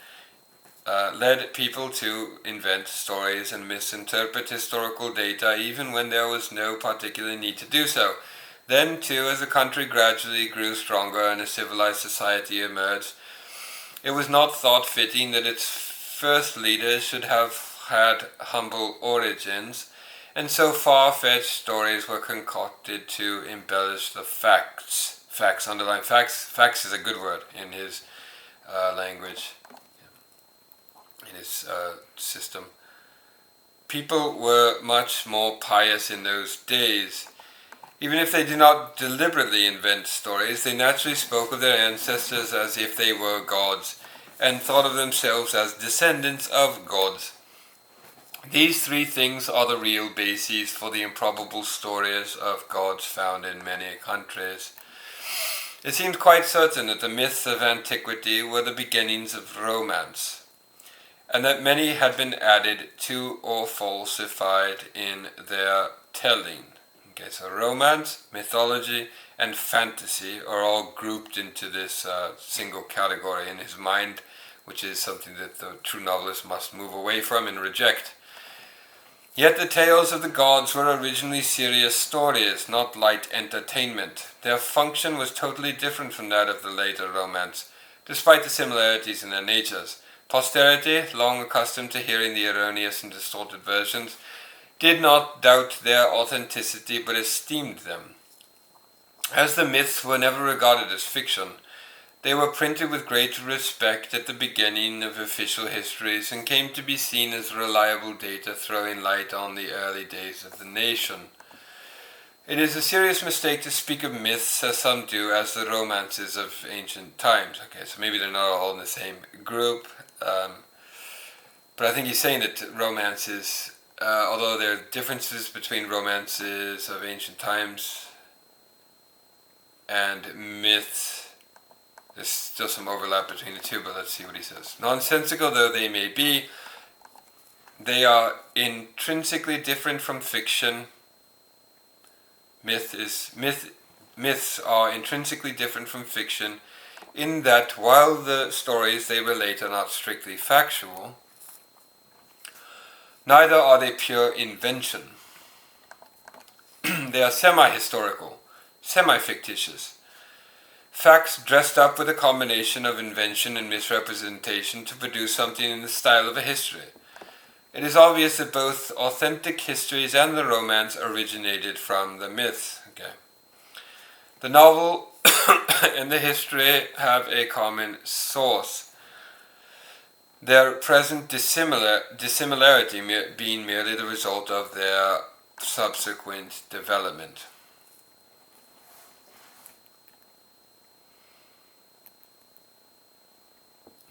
led people to invent stories and misinterpret historical data even when there was no particular need to do so. Then, too, as the country gradually grew stronger and a civilized society emerged, it was not thought fitting that its first leaders should have had humble origins, and so far-fetched stories were concocted to embellish the facts. Facts, underline facts. Facts is a good word in his language, in his system. People were much more pious in those days. Even if they did not deliberately invent stories, they naturally spoke of their ancestors as if they were gods, and thought of themselves as descendants of gods. These three things are the real bases for the improbable stories of gods found in many countries. It seems quite certain that the myths of antiquity were the beginnings of romance, and that many had been added to or falsified in their telling. Okay, so romance, mythology, and fantasy are all grouped into this single category in his mind, which is something that the true novelist must move away from and reject. Yet the tales of the gods were originally serious stories, not light entertainment. Their function was totally different from that of the later romance, despite the similarities in their natures. Posterity, long accustomed to hearing the erroneous and distorted versions, did not doubt their authenticity but esteemed them. As the myths were never regarded as fiction, they were printed with great respect at the beginning of official histories and came to be seen as reliable data throwing light on the early days of the nation. It is a serious mistake to speak of myths, as some do, as the romances of ancient times. Okay, so maybe they're not all in the same group, but I think he's saying that romances, although there are differences between romances of ancient times and myths, there's still some overlap between the two, but let's see what he says. Nonsensical though they may be, they are intrinsically different from fiction. Myths are intrinsically different from fiction in that while the stories they relate are not strictly factual, neither are they pure invention. They are semi-historical, semi-fictitious. Facts dressed up with a combination of invention and misrepresentation to produce something in the style of a history. It is obvious that both authentic histories and the romance originated from the myths. Okay. The novel and the history have a common source, their present dissimilarity being merely the result of their subsequent development.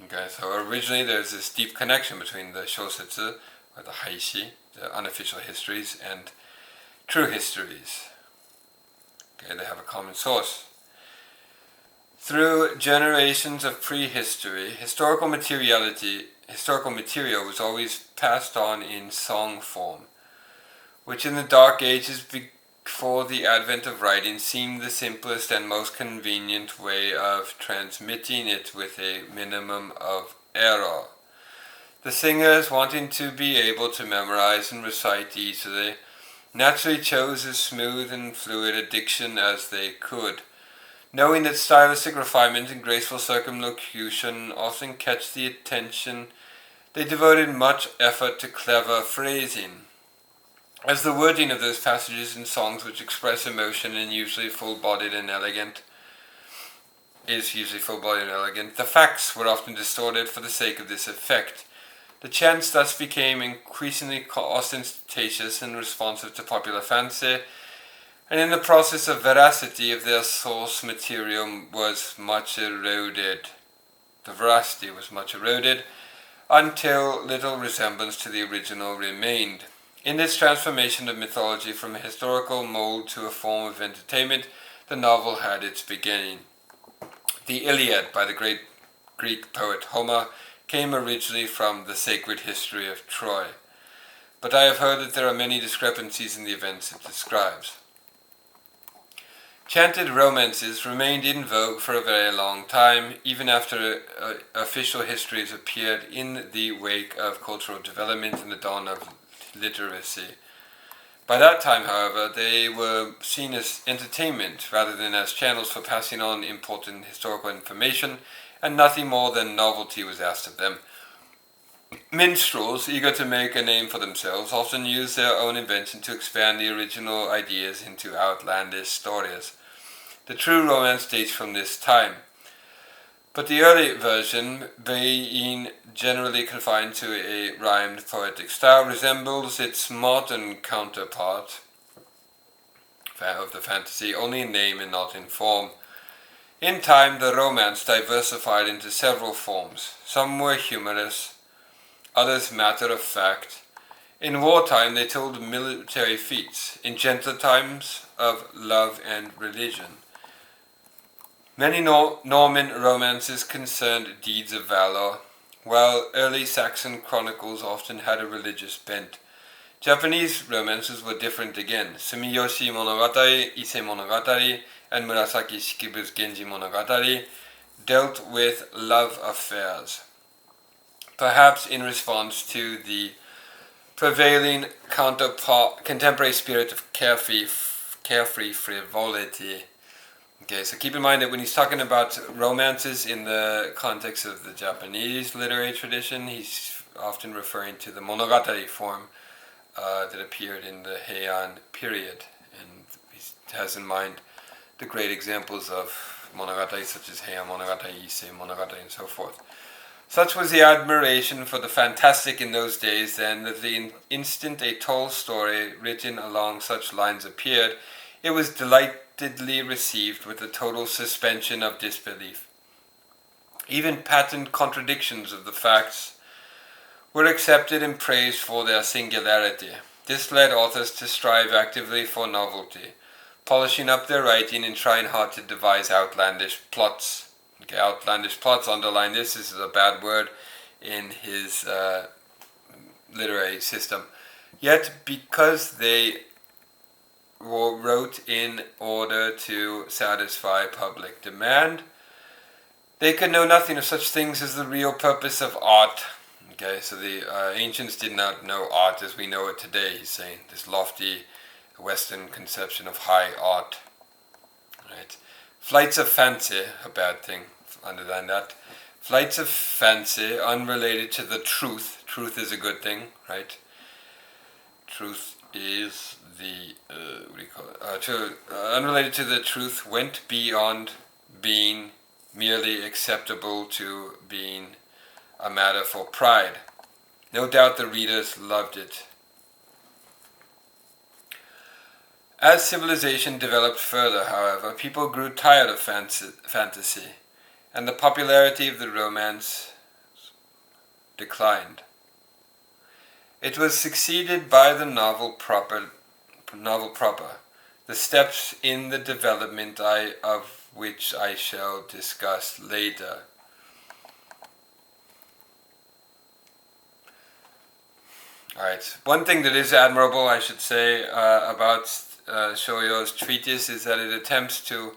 Okay, so originally there's this deep connection between the Shōsetsu, or the Heishi, the unofficial histories, and true histories. Okay, they have a common source. Through generations of prehistory, historical material was always passed on in song form, which in the Dark Ages before the advent of writing seemed the simplest and most convenient way of transmitting it with a minimum of error. The singers, wanting to be able to memorize and recite easily, naturally chose as smooth and fluid a diction as they could. Knowing that stylistic refinement and graceful circumlocution often catch the attention, they devoted much effort to clever phrasing. As the wording of those passages in songs which express emotion and usually full-bodied and elegant, the facts were often distorted for the sake of this effect. The chants thus became increasingly ostentatious and responsive to popular fancy, and in the process of veracity of their source material was much eroded. The veracity was much eroded until little resemblance to the original remained. In this transformation of mythology from a historical mold to a form of entertainment, the novel had its beginning. The Iliad by the great Greek poet Homer came originally from the sacred history of Troy, but I have heard that there are many discrepancies in the events it describes. Chanted romances remained in vogue for a very long time, even after official histories appeared in the wake of cultural development and the dawn of literacy. By that time, however, they were seen as entertainment rather than as channels for passing on important historical information, and nothing more than novelty was asked of them. Minstrels, eager to make a name for themselves, often used their own invention to expand the original ideas into outlandish stories. The true romance dates from this time, but the early version, being generally confined to a rhymed poetic style, resembles its modern counterpart of the fantasy, only in name and not in form. In time, the romance diversified into several forms. Some were humorous, others matter-of-fact. In wartime, they told military feats. In gentler times, of love and religion. Many Norman romances concerned deeds of valor, while early Saxon chronicles often had a religious bent. Japanese romances were different again. Sumiyoshi Monogatari, Ise Monogatari, and Murasaki Shikibu's Genji Monogatari dealt with love affairs, perhaps in response to the prevailing contemporary spirit of carefree frivolity. Okay, so keep in mind that when he's talking about romances in the context of the Japanese literary tradition, he's often referring to the monogatari form that appeared in the Heian period, and he has in mind the great examples of monogatari such as Heian Monogatari, Issei Monogatari, and so forth. Such was the admiration for the fantastic in those days then, that the instant a tall story written along such lines appeared, it was delightedly received with a total suspension of disbelief. Even patent contradictions of the facts were accepted and praised for their singularity. This led authors to strive actively for novelty, polishing up their writing and trying hard to devise outlandish plots. Okay, outlandish plots, underline this is a bad word in his literary system. Yet, because they wrote in order to satisfy public demand, they could know nothing of such things as the real purpose of art. Okay, so the ancients did not know art as we know it today, he's saying, this lofty Western conception of high art. Right. Flights of fancy, a bad thing, underline that. Flights of fancy unrelated to the truth. Truth is a good thing, right? Truth is the, unrelated to the truth, went beyond being merely acceptable to being a matter for pride. No doubt the readers loved it. As civilization developed further, however, people grew tired of fantasy, and the popularity of the romance declined. It was succeeded by the novel proper. The steps in the development of which I shall discuss later. Alright, one thing that is admirable, I should say, about Shōyō's treatise is that it attempts to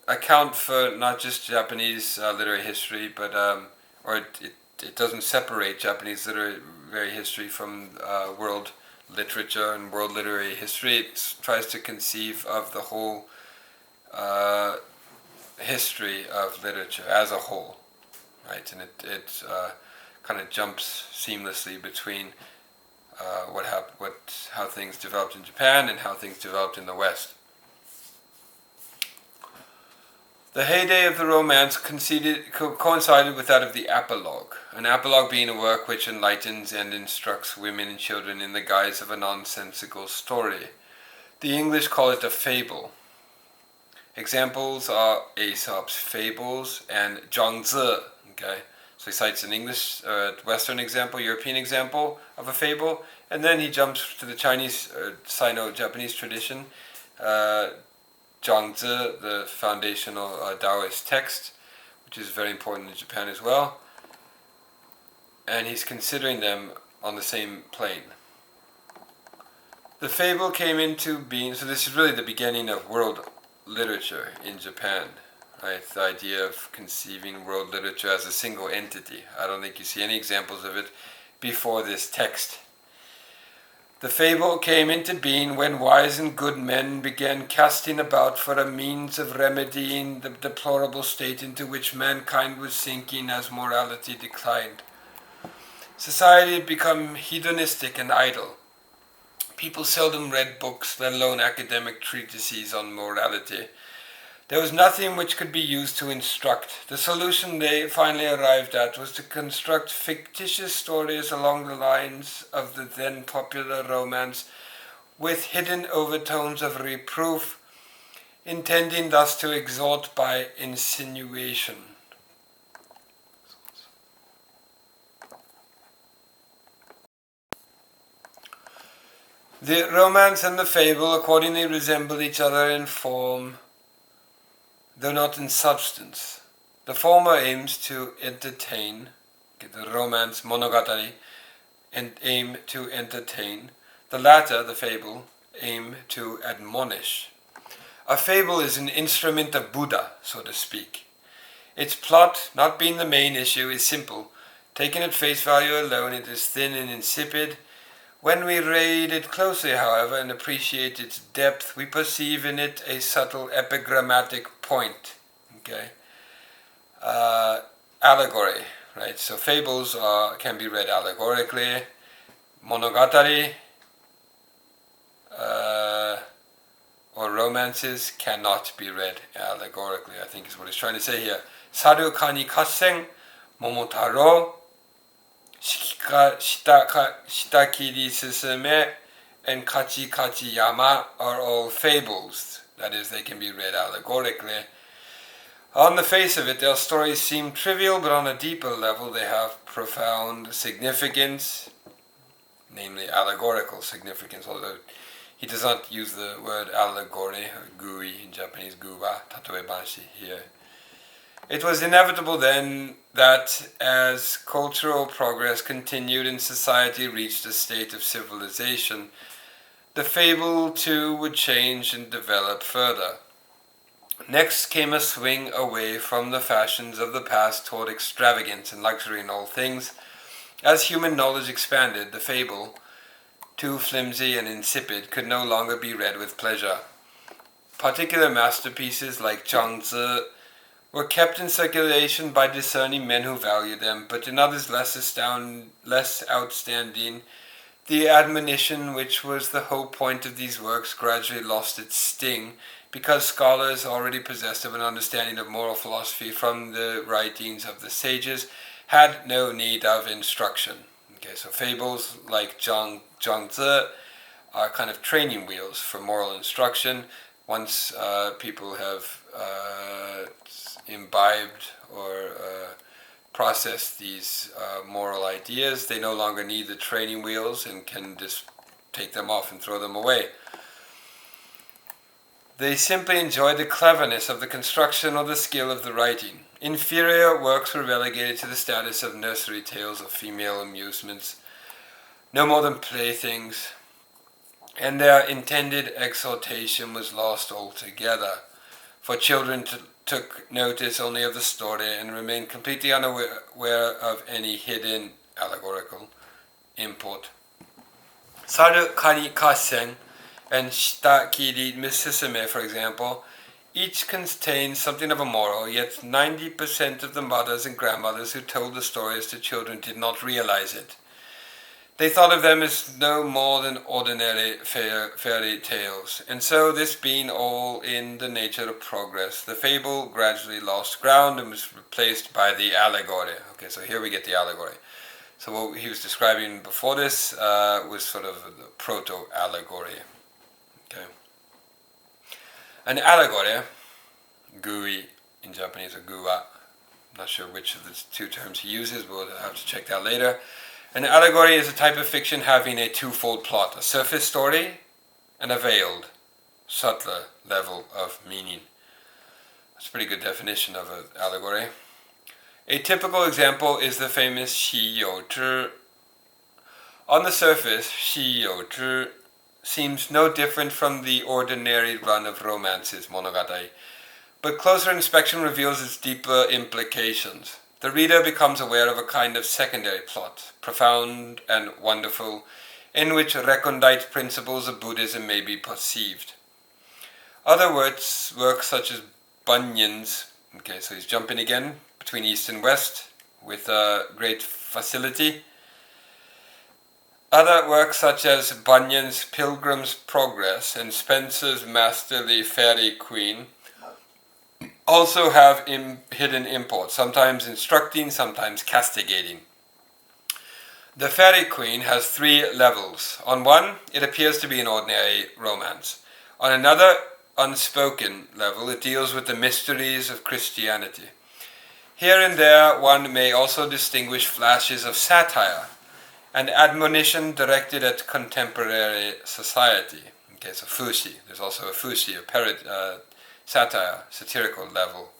account for not just Japanese literary history, but it doesn't separate Japanese literary history from world literature and world literary history. It tries to conceive of the whole history of literature as a whole, right? And it kind of jumps seamlessly between how things developed in Japan and how things developed in the West. The heyday of the Romance coincided with that of the apologue, an apologue being a work which enlightens and instructs women and children in the guise of a nonsensical story. The English call it a fable. Examples are Aesop's Fables and Zhuangzi. Okay, so he cites an English, Western example, European example of a fable, and then he jumps to the Chinese, Sino-Japanese tradition. Zhuangzi, the foundational Taoist text, which is very important in Japan as well, and he's considering them on the same plane. The fable came into being, so this is really the beginning of world literature in Japan, right? The idea of conceiving world literature as a single entity. I don't think you see any examples of it before this text. The fable came into being when wise and good men began casting about for a means of remedying the deplorable state into which mankind was sinking as morality declined. Society had become hedonistic and idle. People seldom read books, let alone academic treatises on morality. There was nothing which could be used to instruct. The solution they finally arrived at was to construct fictitious stories along the lines of the then popular romance, with hidden overtones of reproof, intending thus to exhort by insinuation. The romance and the fable accordingly resemble each other in form, though not in substance. The former aims to entertain, the romance monogatari, and aim to entertain. The latter, the fable, aim to admonish. A fable is an instrument of Buddha, so to speak. Its plot, not being the main issue, is simple. Taken at face value alone, it is thin and insipid. When we read it closely, however, and appreciate its depth, we perceive in it a subtle epigrammatic point. Okay, allegory, right? So fables can be read allegorically. Monogatari or romances cannot be read allegorically, I think is what he's trying to say here. Saru kani kassen, momotaro, shitakiri susume, and kachi kachi yama are all fables. That is, they can be read allegorically. On the face of it, their stories seem trivial, but on a deeper level they have profound significance, namely allegorical significance, although he does not use the word allegory, or gui in Japanese, guwa, tatoebanshi here. It was inevitable then that as cultural progress continued and society reached a state of civilization, the fable too would change and develop further. Next came a swing away from the fashions of the past toward extravagance and luxury in all things. As human knowledge expanded, the fable, too flimsy and insipid, could no longer be read with pleasure. Particular masterpieces like Zhuangzi were kept in circulation by discerning men who valued them, but in others less outstanding, the admonition which was the whole point of these works gradually lost its sting, because scholars already possessed of an understanding of moral philosophy from the writings of the sages had no need of instruction. Okay, so fables like Zhuangzi are kind of training wheels for moral instruction. Once people have imbibed or processed these moral ideas, they no longer need the training wheels and can just take them off and throw them away. They simply enjoyed the cleverness of the construction or the skill of the writing. Inferior works were relegated to the status of nursery tales or female amusements, no more than playthings, and their intended exaltation was lost altogether, for children took notice only of the story and remained completely unaware of any hidden allegorical import. Saru Kani Kasen and Shita Kiri Misusume, for example, each contains something of a moral, yet 90% of the mothers and grandmothers who told the stories to children did not realize it. They thought of them as no more than ordinary fairy tales, and so, this being all in the nature of progress, the fable gradually lost ground and was replaced by the allegory. Okay, so here we get the allegory. So what he was describing before this was sort of the proto-allegory. Okay. An allegory, gui in Japanese or guwa, I'm not sure which of the two terms he uses, we'll have to check that later. An allegory is a type of fiction having a twofold plot, a surface story and a veiled, subtler level of meaning. That's a pretty good definition of an allegory. A typical example is the famous Shōsetsu. On the surface, Shōsetsu seems no different from the ordinary run of romances, monogatari, but closer inspection reveals its deeper implications. The reader becomes aware of a kind of secondary plot, profound and wonderful, in which recondite principles of Buddhism may be perceived. Other works such as Bunyan's, okay, so he's jumping again between East and West with great facility. Other works such as Bunyan's Pilgrim's Progress and Spencer's Masterly Fairy Queen also have hidden import, sometimes instructing, sometimes castigating. The Fairy Queen has 3 levels. On one, it appears to be an ordinary romance. On another, unspoken level, it deals with the mysteries of Christianity. Here and there, one may also distinguish flashes of satire and admonition directed at contemporary society. Okay, so fushi. There's also a fushi, a satire, satirical level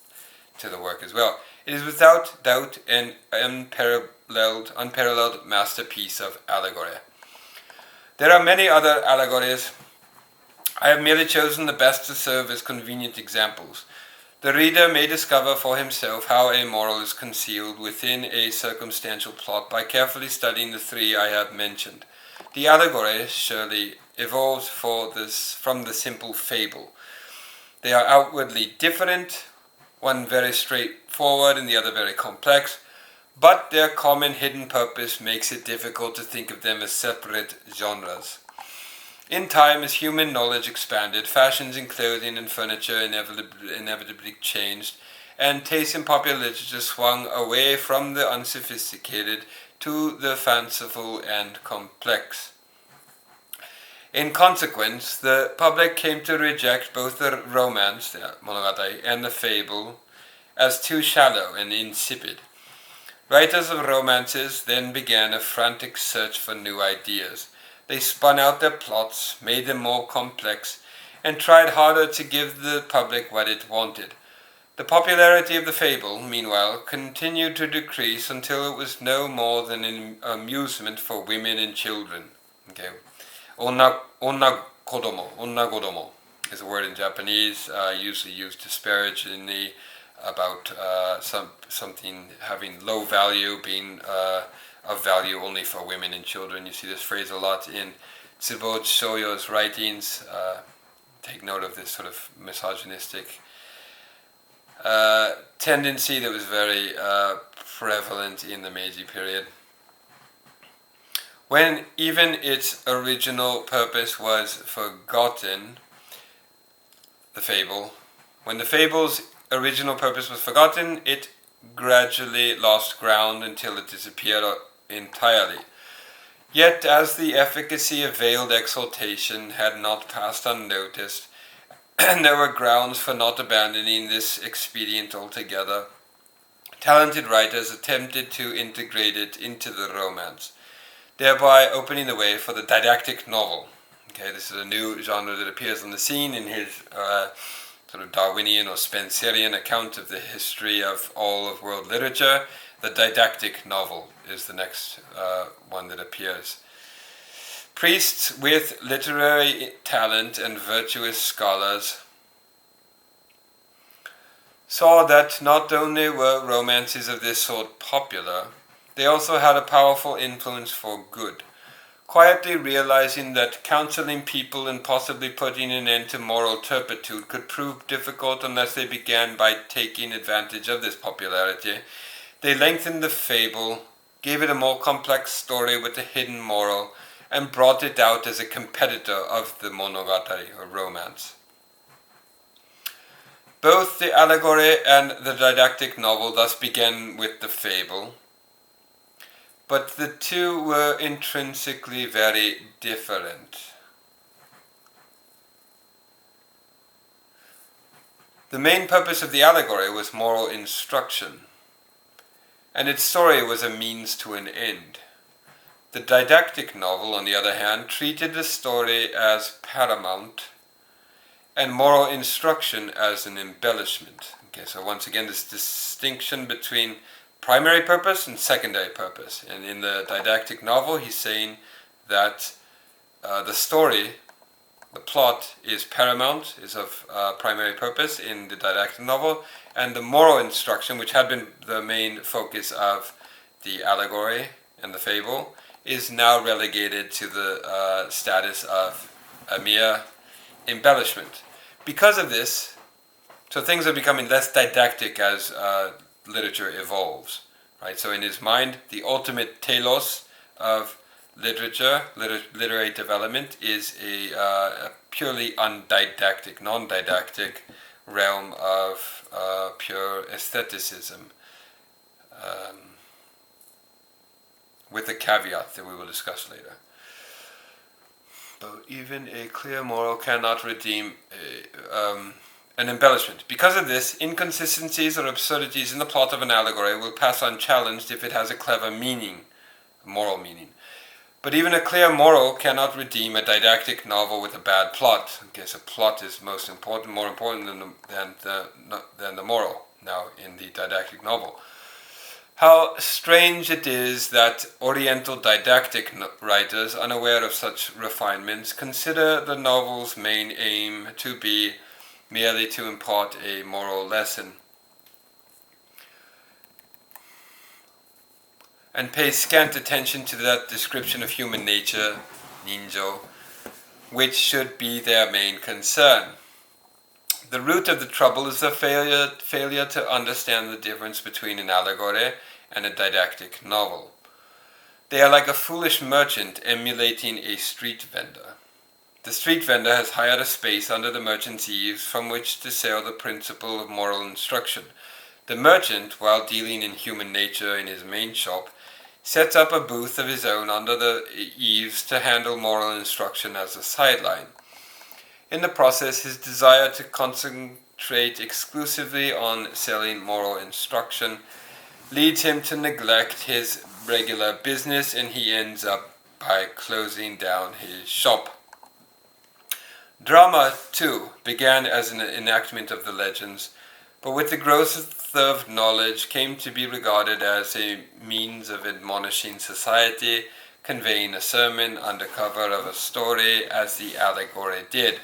to the work as well. It is without doubt an unparalleled masterpiece of allegory. There are many other allegories. I have merely chosen the best to serve as convenient examples. The reader may discover for himself how a moral is concealed within a circumstantial plot by carefully studying the 3 I have mentioned. The allegory surely evolves from the simple fable. They are outwardly different, one very straightforward and the other very complex, but their common hidden purpose makes it difficult to think of them as separate genres. In time, as human knowledge expanded, fashions in clothing and furniture inevitably changed, and taste in popular literature swung away from the unsophisticated to the fanciful and complex. In consequence, the public came to reject both the romance, the monogatari, and the fable as too shallow and insipid. Writers of romances then began a frantic search for new ideas. They spun out their plots, made them more complex, and tried harder to give the public what it wanted. The popularity of the fable, meanwhile, continued to decrease until it was no more than an amusement for women and children. Okay. Onna godomo is a word in Japanese, usually used disparagingly about something having low value, being of value only for women and children. You see this phrase a lot in Tsubouchi Shōyō's writings. Take note of this sort of misogynistic tendency that was very prevalent in the Meiji period. When even its original purpose was forgotten, when the fable's original purpose was forgotten, it gradually lost ground until it disappeared entirely. Yet, as the efficacy of veiled exaltation had not passed unnoticed, and there were grounds for not abandoning this expedient altogether, talented writers attempted to integrate it into the romance, thereby opening the way for the didactic novel. Okay, this is a new genre that appears on the scene in his sort of Darwinian or Spencerian account of the history of all of world literature. The didactic novel is the next one that appears. Priests with literary talent and virtuous scholars saw that not only were romances of this sort popular, they also had a powerful influence for good. Quietly realizing that counseling people and possibly putting an end to moral turpitude could prove difficult unless they began by taking advantage of this popularity, they lengthened the fable, gave it a more complex story with a hidden moral, and brought it out as a competitor of the monogatari or romance. Both the allegory and the didactic novel thus began with the fable, but the two were intrinsically very different. The main purpose of the allegory was moral instruction, and its story was a means to an end. The didactic novel, on the other hand, treated the story as paramount and moral instruction as an embellishment. Okay, so once again, this distinction between primary purpose and secondary purpose. And in the didactic novel, he's saying that the story, the plot, is paramount, is of primary purpose in the didactic novel, and the moral instruction, which had been the main focus of the allegory and the fable, is now relegated to the status of a mere embellishment. Because of this, so things are becoming less didactic as literature evolves, right? So in his mind, the ultimate telos of literature, literary development, is a purely undidactic, non-didactic realm of pure aestheticism, with a caveat that we will discuss later. But even a clear moral cannot redeem an embellishment. Because of this, inconsistencies or absurdities in the plot of an allegory will pass unchallenged if it has a clever meaning, moral meaning. But even a clear moral cannot redeem a didactic novel with a bad plot. Okay, so plot is more important than the moral now in the didactic novel. How strange it is that Oriental didactic writers, unaware of such refinements, consider the novel's main aim to be merely to impart a moral lesson, and pay scant attention to that description of human nature, ninjo, which should be their main concern. The root of the trouble is the failure to understand the difference between an allegory and a didactic novel. They are like a foolish merchant emulating a street vendor. The street vendor has hired a space under the merchant's eaves from which to sell the principle of moral instruction. The merchant, while dealing in human nature in his main shop, sets up a booth of his own under the eaves to handle moral instruction as a sideline. In the process, his desire to concentrate exclusively on selling moral instruction leads him to neglect his regular business, and he ends up by closing down his shop. Drama, too, began as an enactment of the legends, but with the growth of knowledge came to be regarded as a means of admonishing society, conveying a sermon under cover of a story, as the allegory did.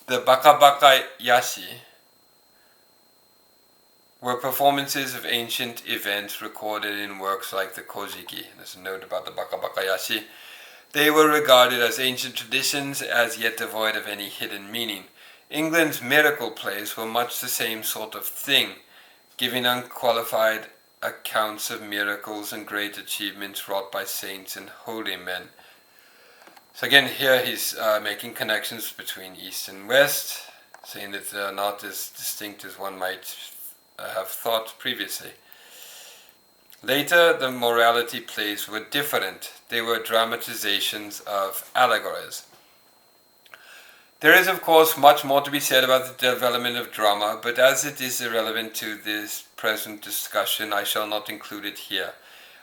The baka yashi were performances of ancient events recorded in works like the Kojiki. There's a note about the baka yashi. They were regarded as ancient traditions, as yet devoid of any hidden meaning. England's miracle plays were much the same sort of thing, giving unqualified accounts of miracles and great achievements wrought by saints and holy men. So again, here he's making connections between East and West, saying that they're not as distinct as one might have thought previously. Later, the morality plays were different. They were dramatizations of allegories. There is, of course, much more to be said about the development of drama, but as it is irrelevant to this present discussion, I shall not include it here.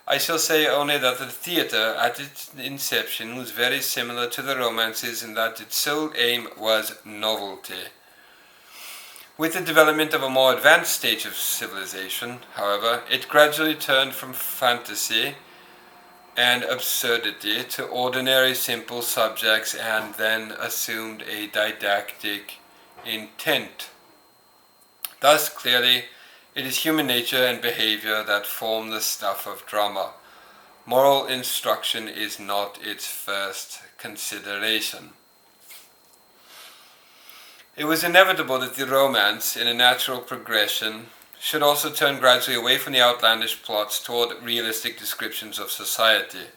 I shall say only that the theatre at its inception was very similar to the romances in that its sole aim was novelty. With the development of a more advanced stage of civilization, however, it gradually turned from fantasy and absurdity to ordinary simple subjects and then assumed a didactic intent. Thus, clearly, it is human nature and behavior that form the stuff of drama. Moral instruction is not its first consideration. It was inevitable that the romance, in a natural progression, should also turn gradually away from the outlandish plots toward realistic descriptions of society.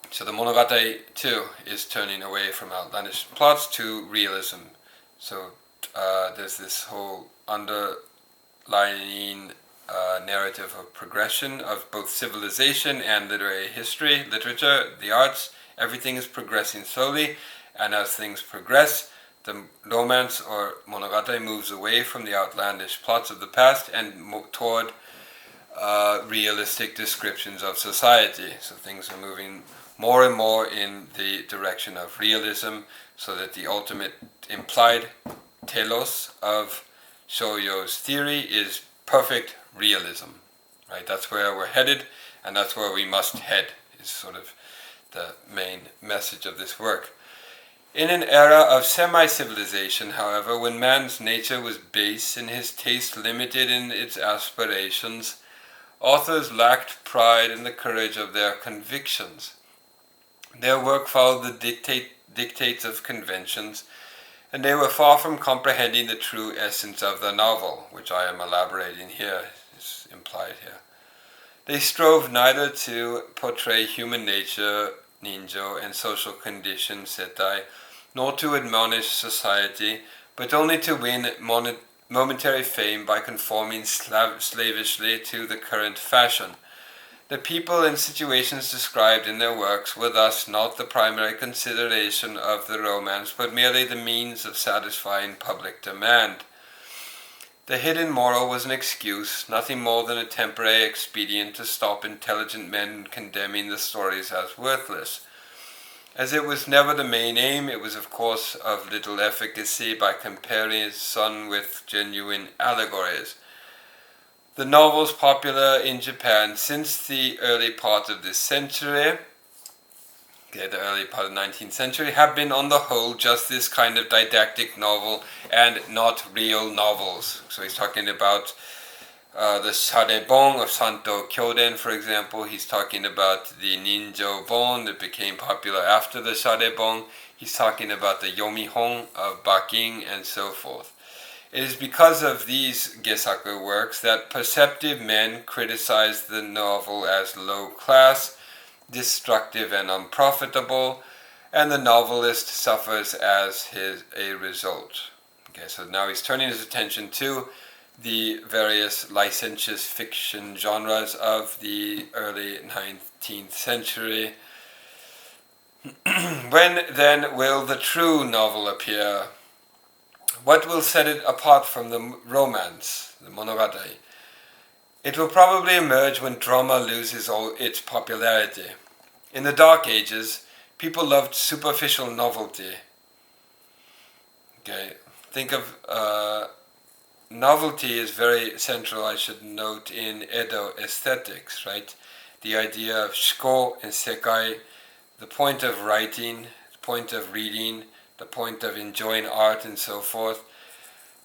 So the monogatari too is turning away from outlandish plots to realism. So there's this whole underlying narrative of progression of both civilization and literary history, literature, the arts. Everything is progressing slowly, and as things progress, the romance or monogatari moves away from the outlandish plots of the past and toward realistic descriptions of society. So things are moving more and more in the direction of realism, so that the ultimate implied telos of Shōyō's theory is perfect realism. Right? That's where we're headed, and that's where we must head, is sort of the main message of this work. In an era of semi-civilization, however, when man's nature was base and his taste limited in its aspirations, authors lacked pride in the courage of their convictions. Their work followed the dictates of conventions, and they were far from comprehending the true essence of the novel, which I am elaborating here, is implied here. They strove neither to portray human nature, ninjo, and social conditions, setai, nor to admonish society, but only to win momentary fame by conforming slavishly to the current fashion. The people and situations described in their works were thus not the primary consideration of the romance, but merely the means of satisfying public demand. The hidden moral was an excuse, nothing more than a temporary expedient to stop intelligent men condemning the stories as worthless. As it was never the main aim, it was of course of little efficacy by comparison with genuine allegories. The novels popular in Japan since the early part of this century, the early part of the 19th century, have been on the whole just this kind of didactic novel and not real novels. So he's talking about the Sharebon of Santo Kyoden, for example. He's talking about the Ninjo Bon that became popular after the Sharebon. He's talking about the Yomihon of Baking and so forth. It is because of these Gesaku works that perceptive men criticize the novel as low class, destructive and unprofitable, and the novelist suffers as a result. Okay, so now he's turning his attention to the various licentious fiction genres of the early 19th century. When then will the true novel appear? What will set it apart from the romance, the monogatari? It will probably emerge when drama loses all its popularity. In the Dark Ages, people loved superficial novelty. Okay, think of novelty is very central, I should note, in Edo aesthetics, right? The idea of shiko and sekai, the point of writing, the point of reading, the point of enjoying art and so forth,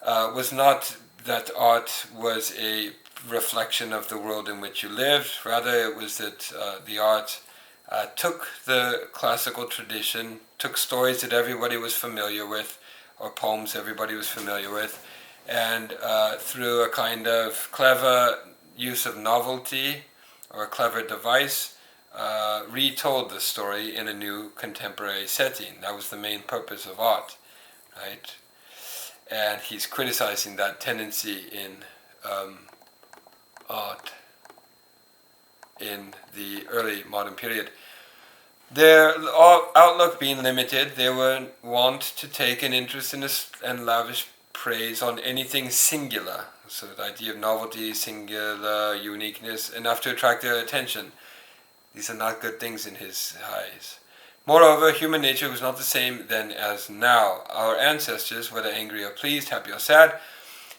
was not that art was a reflection of the world in which you lived. Rather, it was that the art took the classical tradition, took stories that everybody was familiar with, or poems everybody was familiar with, and through a kind of clever use of novelty or a clever device, retold the story in a new contemporary setting. That was the main purpose of art, right? And he's criticizing that tendency in art in the early modern period. Their outlook being limited, they were wont to take an interest in and lavish praise on anything singular. So the idea of novelty, singular uniqueness, enough to attract their attention. These are not good things in his eyes. Moreover, human nature was not the same then as now. Our ancestors, whether angry or pleased, happy or sad,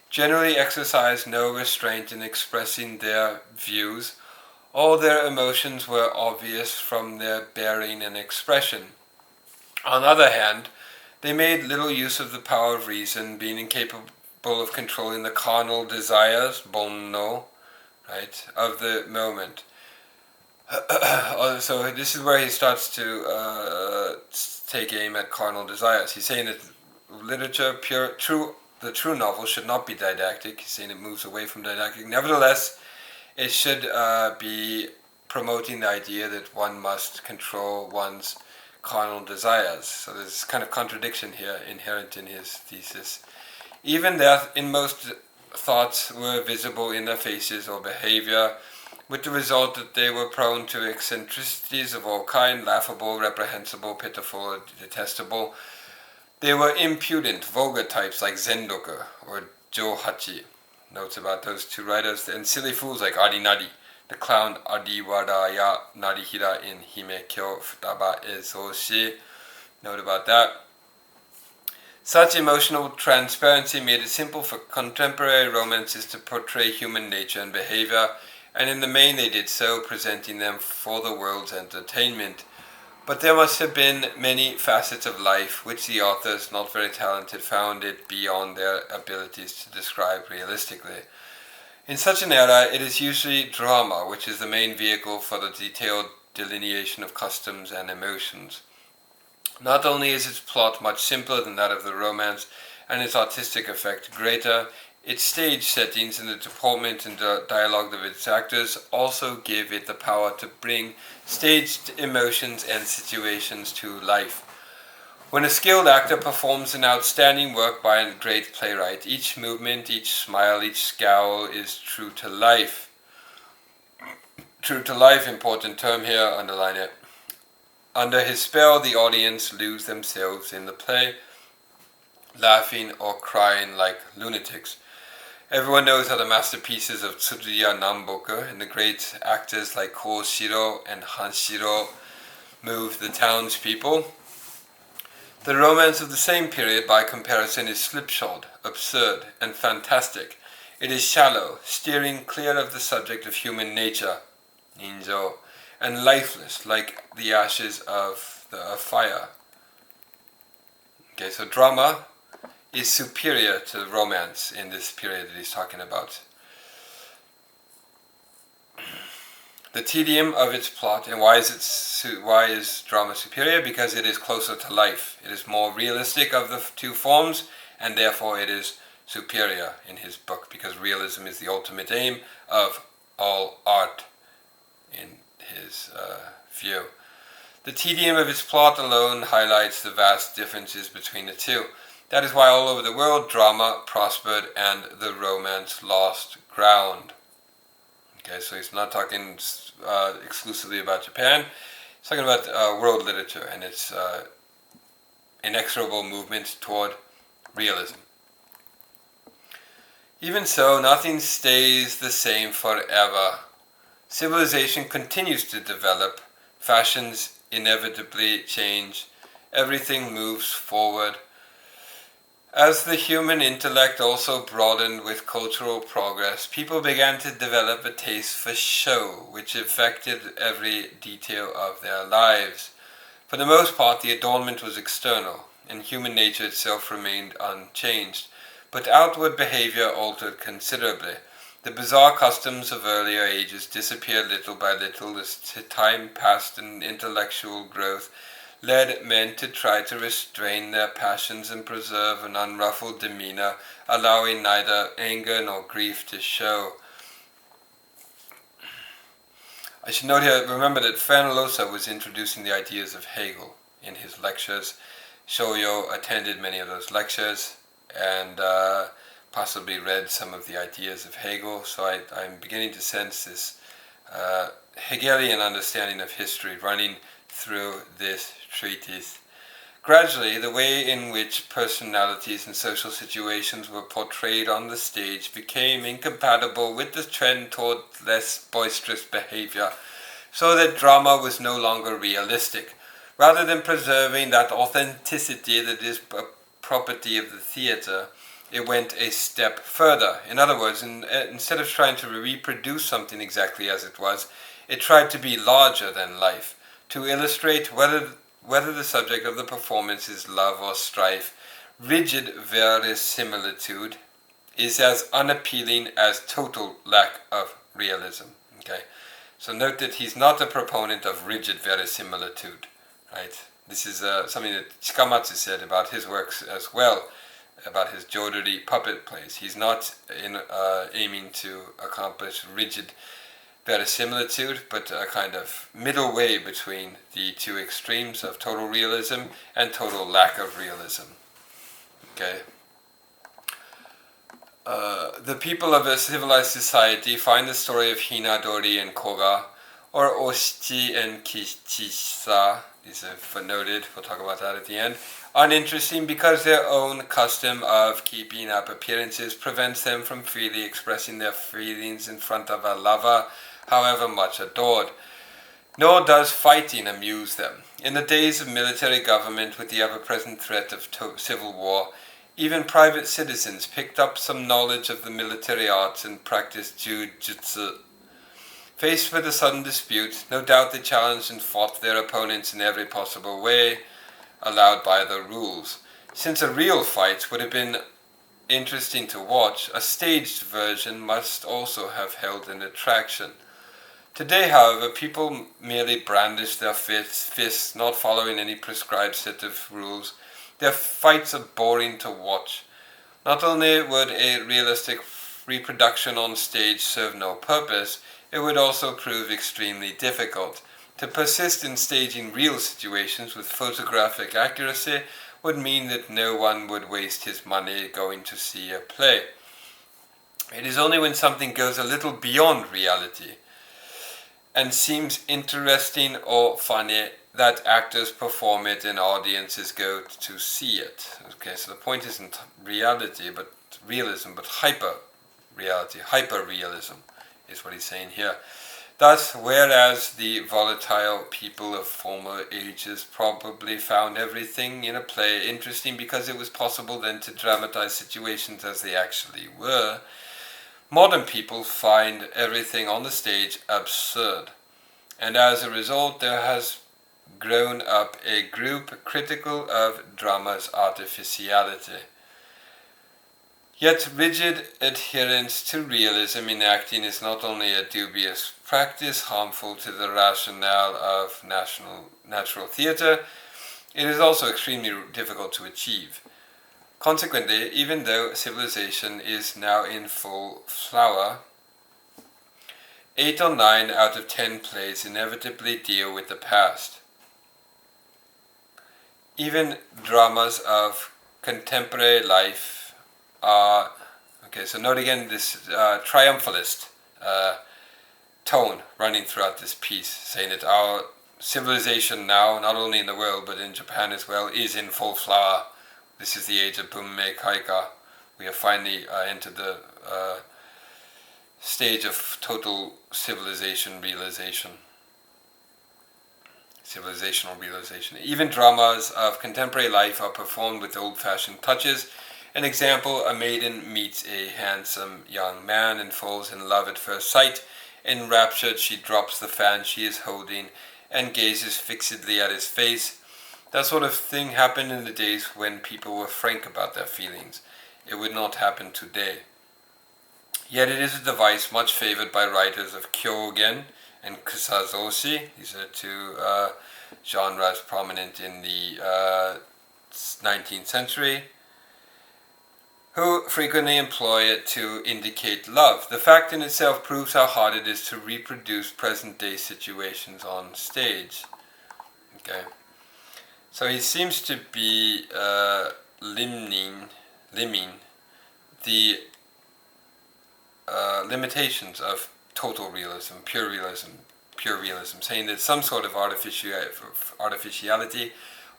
generally exercised no restraint in expressing their views. All their emotions were obvious from their bearing and expression. On the other hand, they made little use of the power of reason, being incapable of controlling the carnal desires, bonno, right, of the moment. So this is where he starts to take aim at carnal desires. He's saying that literature, the true novel, should not be didactic. He's saying it moves away from didactic. Nevertheless, it should be promoting the idea that one must control one's carnal desires. So there's kind of contradiction here inherent in his thesis. Even their inmost thoughts were visible in their faces or behavior, with the result that they were prone to eccentricities of all kind, laughable, reprehensible, pitiful, or detestable. They were impudent, vulgar types like Zendoku or Johachi. Notes about those two writers. And silly fools like Arinari, the clown Ariwara ya Narihira in Hime Kyo Futaba Ezoshi. Note about that. Such emotional transparency made it simple for contemporary romances to portray human nature and behavior, and in the main they did so, presenting them for the world's entertainment. But there must have been many facets of life which the authors, not very talented, found it beyond their abilities to describe realistically. In such an era, it is usually drama which is the main vehicle for the detailed delineation of customs and emotions. Not only is its plot much simpler than that of the romance, and its artistic effect greater, its stage settings and the deportment and the dialogue of its actors also give it the power to bring staged emotions and situations to life. When a skilled actor performs an outstanding work by a great playwright, each movement, each smile, each scowl is true to life. True to life, important term here, underline it. Under his spell, the audience lose themselves in the play, laughing or crying like lunatics. Everyone knows how the masterpieces of Tsuruya Namboku and the great actors like Koshiro and Hanshiro move the townspeople. The romance of the same period, by comparison, is slipshod, absurd, and fantastic. It is shallow, steering clear of the subject of human nature, ninjo, and lifeless, like the ashes of the fire. Okay, so drama is superior to romance in this period that he's talking about. The tedium of its plot, and why is drama superior? Because it is closer to life. It is more realistic of the two forms, and therefore it is superior in his book, because realism is the ultimate aim of all art in his view. The tedium of its plot alone highlights the vast differences between the two. That is why all over the world drama prospered and the romance lost ground. Okay, so he's not talking exclusively about Japan. He's talking about world literature and its inexorable movement toward realism. Even so, nothing stays the same forever. Civilization continues to develop. Fashions inevitably change. Everything moves forward. As the human intellect also broadened with cultural progress, people began to develop a taste for show, which affected every detail of their lives. For the most part, the adornment was external, and human nature itself remained unchanged, but outward behavior altered considerably. The bizarre customs of earlier ages disappeared little by little as time passed, and intellectual growth led men to try to restrain their passions and preserve an unruffled demeanor, allowing neither anger nor grief to show. I should note here, remember that Fernlösa was introducing the ideas of Hegel in his lectures. Shōyō attended many of those lectures and possibly read some of the ideas of Hegel, so I'm beginning to sense this Hegelian understanding of history running through this treatise. Gradually, the way in which personalities and social situations were portrayed on the stage became incompatible with the trend toward less boisterous behavior, so that drama was no longer realistic. Rather than preserving that authenticity that is a property of the theater, it went a step further. In other words, instead of trying to reproduce something exactly as it was, it tried to be larger than life, to illustrate whether the subject of the performance is love or strife. Rigid verisimilitude is as unappealing as total lack of realism. Okay, so note that he's not a proponent of rigid verisimilitude. Right, this is something that Chikamatsu said about his works as well, about his Jōdori puppet plays. He's not aiming to accomplish rigid verisimilitude, but a kind of middle way between the two extremes of total realism and total lack of realism. Okay. The people of a civilized society find the story of Hinadori and Koga, or Oshichi and Kichisa, these are footnoted, we'll talk about that at the end, uninteresting because their own custom of keeping up appearances prevents them from freely expressing their feelings in front of a lover, however much adored. Nor does fighting amuse them. In the days of military government, with the ever-present threat of civil war, even private citizens picked up some knowledge of the military arts and practiced jujutsu. Faced with a sudden dispute, no doubt they challenged and fought their opponents in every possible way allowed by the rules. Since a real fight would have been interesting to watch, a staged version must also have held an attraction. Today, however, people merely brandish their fists, not following any prescribed set of rules. Their fights are boring to watch. Not only would a realistic reproduction on stage serve no purpose, it would also prove extremely difficult. To persist in staging real situations with photographic accuracy would mean that no one would waste his money going to see a play. It is only when something goes a little beyond reality and seems interesting or funny that actors perform it and audiences go to see it. Okay, so the point isn't reality, but realism, but hyper-reality, hyper-realism is what he's saying here. Thus, whereas the volatile people of former ages probably found everything in a play interesting because it was possible then to dramatize situations as they actually were, modern people find everything on the stage absurd. And as a result, there has grown up a group critical of drama's artificiality. Yet rigid adherence to realism in acting is not only a dubious practice harmful to the rationale of natural theatre, it is also extremely difficult to achieve. Consequently, even though civilization is now in full flower, 8 or 9 out of 10 plays inevitably deal with the past. Even dramas of contemporary life okay, so note again this triumphalist tone running throughout this piece, saying that our civilization now, not only in the world but in Japan as well, is in full flower. This is the age of Bunmei Kaika. We have finally entered the stage of total civilizational realization. Even dramas of contemporary life are performed with old-fashioned touches. An example, a maiden meets a handsome young man and falls in love at first sight. Enraptured, she drops the fan she is holding and gazes fixedly at his face. That sort of thing happened in the days when people were frank about their feelings. It would not happen today. Yet it is a device much favored by writers of Kyogen and Kusazoshi. These are two genres prominent in the 19th century, who frequently employ it to indicate love. The fact in itself proves how hard it is to reproduce present-day situations on stage. Okay, so he seems to be limning the limitations of total realism, pure realism, saying that some sort of artificiality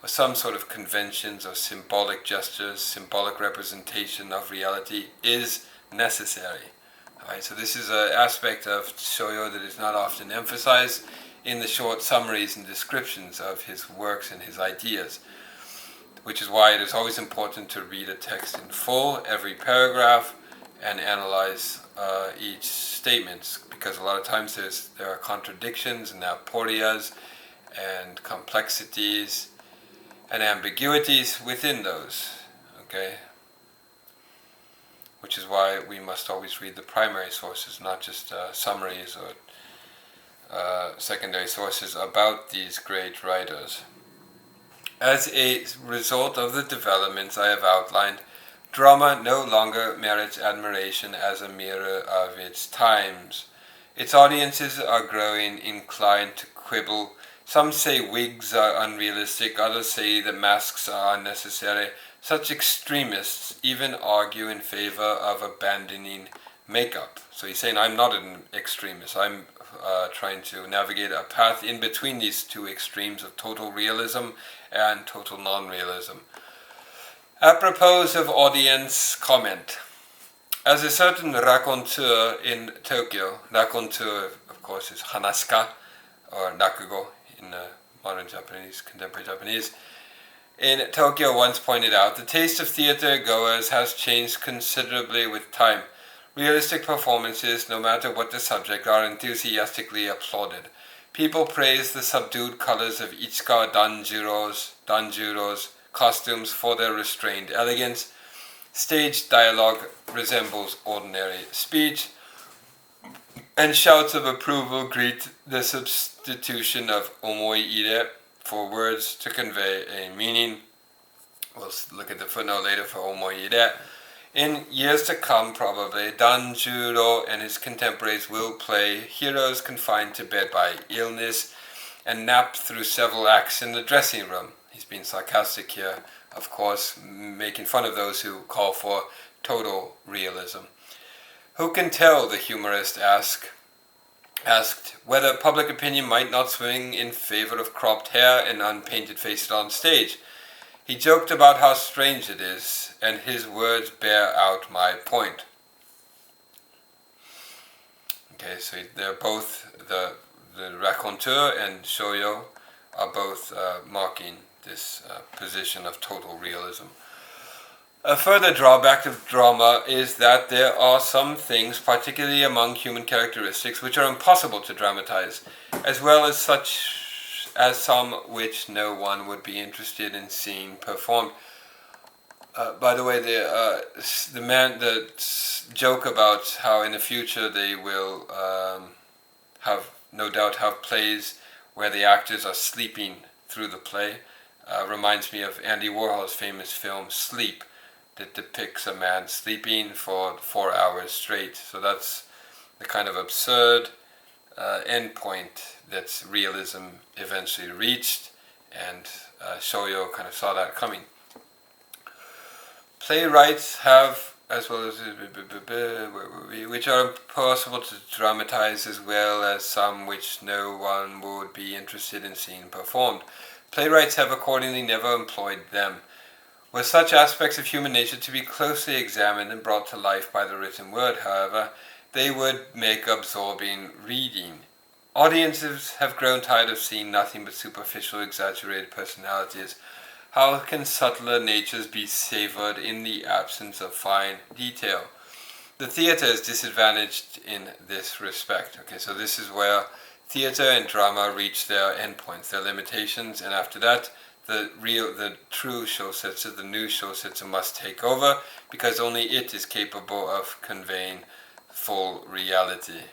or some sort of conventions or symbolic gestures, symbolic representation of reality is necessary. Alright, so this is an aspect of Shōyō that is not often emphasized in the short summaries and descriptions of his works and his ideas, which is why it is always important to read a text in full, every paragraph, and analyze each statement, because a lot of times there are contradictions and aporias and complexities and ambiguities within those, okay? Which is why we must always read the primary sources, not just summaries or secondary sources about these great writers. As a result of the developments I have outlined, drama no longer merits admiration as a mirror of its times. Its audiences are growing inclined to quibble. Some say wigs are unrealistic, others say that masks are unnecessary. Such extremists even argue in favor of abandoning makeup. So he's saying, I'm not an extremist. I'm trying to navigate a path in between these two extremes of total realism and total non-realism. Apropos of audience comment. As a certain raconteur in Tokyo, raconteur of course is hanashika or rakugo in modern Japanese, contemporary Japanese, in Tokyo once pointed out, the taste of theater goers has changed considerably with time. Realistic performances, no matter what the subject, are enthusiastically applauded. People praise the subdued colors of Ichika Danjuro's costumes for their restrained elegance. Stage dialogue resembles ordinary speech, and shouts of approval greet the substitution of omoiire for words to convey a meaning. We'll look at the footnote later for omoiire. In years to come, probably, Danjuro and his contemporaries will play heroes confined to bed by illness and nap through several acts in the dressing room. He's being sarcastic here, of course, making fun of those who call for total realism. Who can tell, the humorist asked, whether public opinion might not swing in favor of cropped hair and unpainted faces on stage. He joked about how strange it is, and his words bear out my point. Okay, so they're both, the raconteur and Shōyō are both marking this position of total realism. A further drawback of drama is that there are some things, particularly among human characteristics, which are impossible to dramatize, as well as such as some which no one would be interested in seeing performed. By the way, the joke about how in the future they will no doubt have plays where the actors are sleeping through the play reminds me of Andy Warhol's famous film Sleep, that depicts a man sleeping for 4 hours straight. So that's the kind of absurd endpoint that realism eventually reached, and Shōyō kind of saw that coming. Playwrights have, as well as which are impossible to dramatize, as well as some which no one would be interested in seeing performed. Playwrights have accordingly never employed them. Were such aspects of human nature to be closely examined and brought to life by the written word, however, they would make absorbing reading. Audiences have grown tired of seeing nothing but superficial, exaggerated personalities. How can subtler natures be savored in the absence of fine detail? The theater is disadvantaged in this respect. Okay, so this is where theater and drama reach their endpoints, their limitations, and after that, the true Shōsetsu, the new Shōsetsu must take over, because only it is capable of conveying full reality.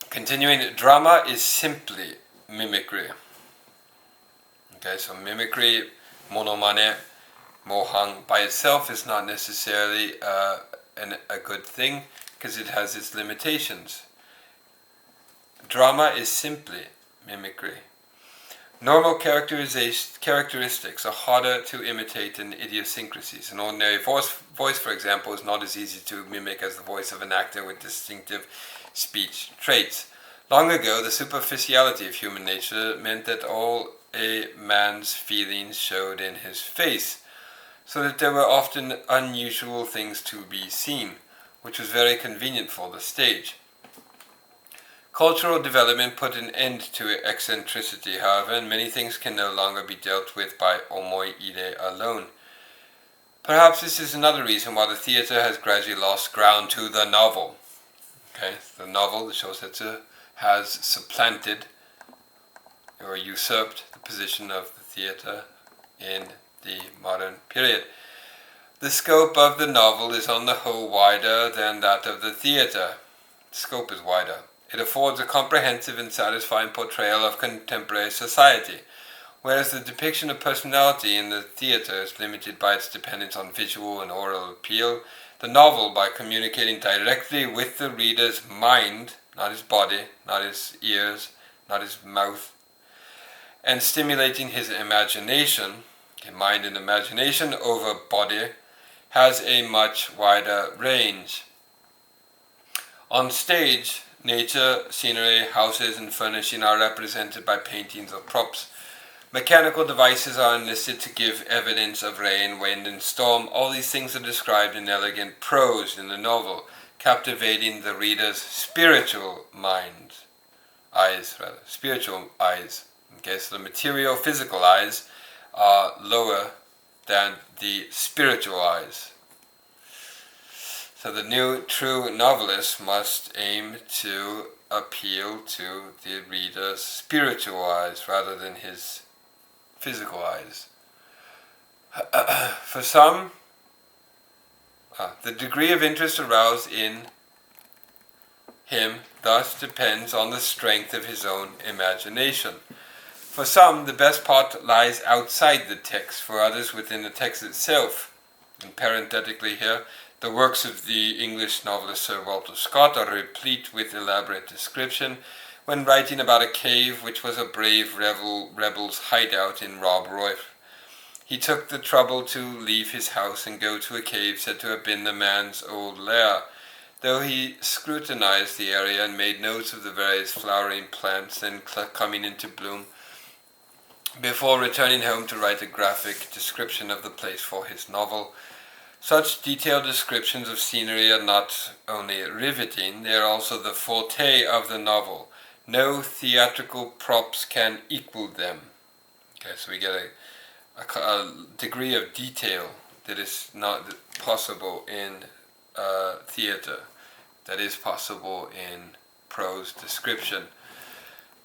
Continuing, drama is simply mimicry. Okay, so mimicry, monomane, mohan, by itself is not necessarily a good thing, because it has its limitations. Drama is simply mimicry. Normal characteristics are harder to imitate than idiosyncrasies. An ordinary voice, for example, is not as easy to mimic as the voice of an actor with distinctive speech traits. Long ago, the superficiality of human nature meant that all a man's feelings showed in his face, so that there were often unusual things to be seen, which was very convenient for the stage. Cultural development put an end to eccentricity, however, and many things can no longer be dealt with by omoi-ire alone. Perhaps this is another reason why the theatre has gradually lost ground to the novel. Okay, the novel, the Shōsetsu, has supplanted or usurped the position of the theatre in the modern period. The scope of the novel is on the whole wider than that of the theatre. The scope is wider. It affords a comprehensive and satisfying portrayal of contemporary society, whereas the depiction of personality in the theatre is limited by its dependence on visual and oral appeal. The novel, by communicating directly with the reader's mind, not his body, not his ears, not his mouth, and stimulating his imagination, mind and imagination over body, has a much wider range. On stage, nature, scenery, houses, and furnishing are represented by paintings or props. Mechanical devices are enlisted to give evidence of rain, wind, and storm. All these things are described in elegant prose in the novel, captivating the reader's spiritual eyes. Okay, so the material, physical eyes are lower than the spiritual eyes. So the new true novelist must aim to appeal to the reader's spiritual eyes rather than his physical eyes. For some, the degree of interest aroused in him thus depends on the strength of his own imagination. For some, the best part lies outside the text, for others within the text itself. And parenthetically here, the works of the English novelist Sir Walter Scott are replete with elaborate description. When writing about a cave which was a brave rebel's hideout in Rob Roy, he took the trouble to leave his house and go to a cave said to have been the man's old lair. Though he scrutinized the area and made notes of the various flowering plants then coming into bloom, before returning home to write a graphic description of the place for his novel. Such detailed descriptions of scenery are not only riveting, they are also the forte of the novel. No theatrical props can equal them. Okay, so we get a degree of detail that is not possible in theatre, that is possible in prose description.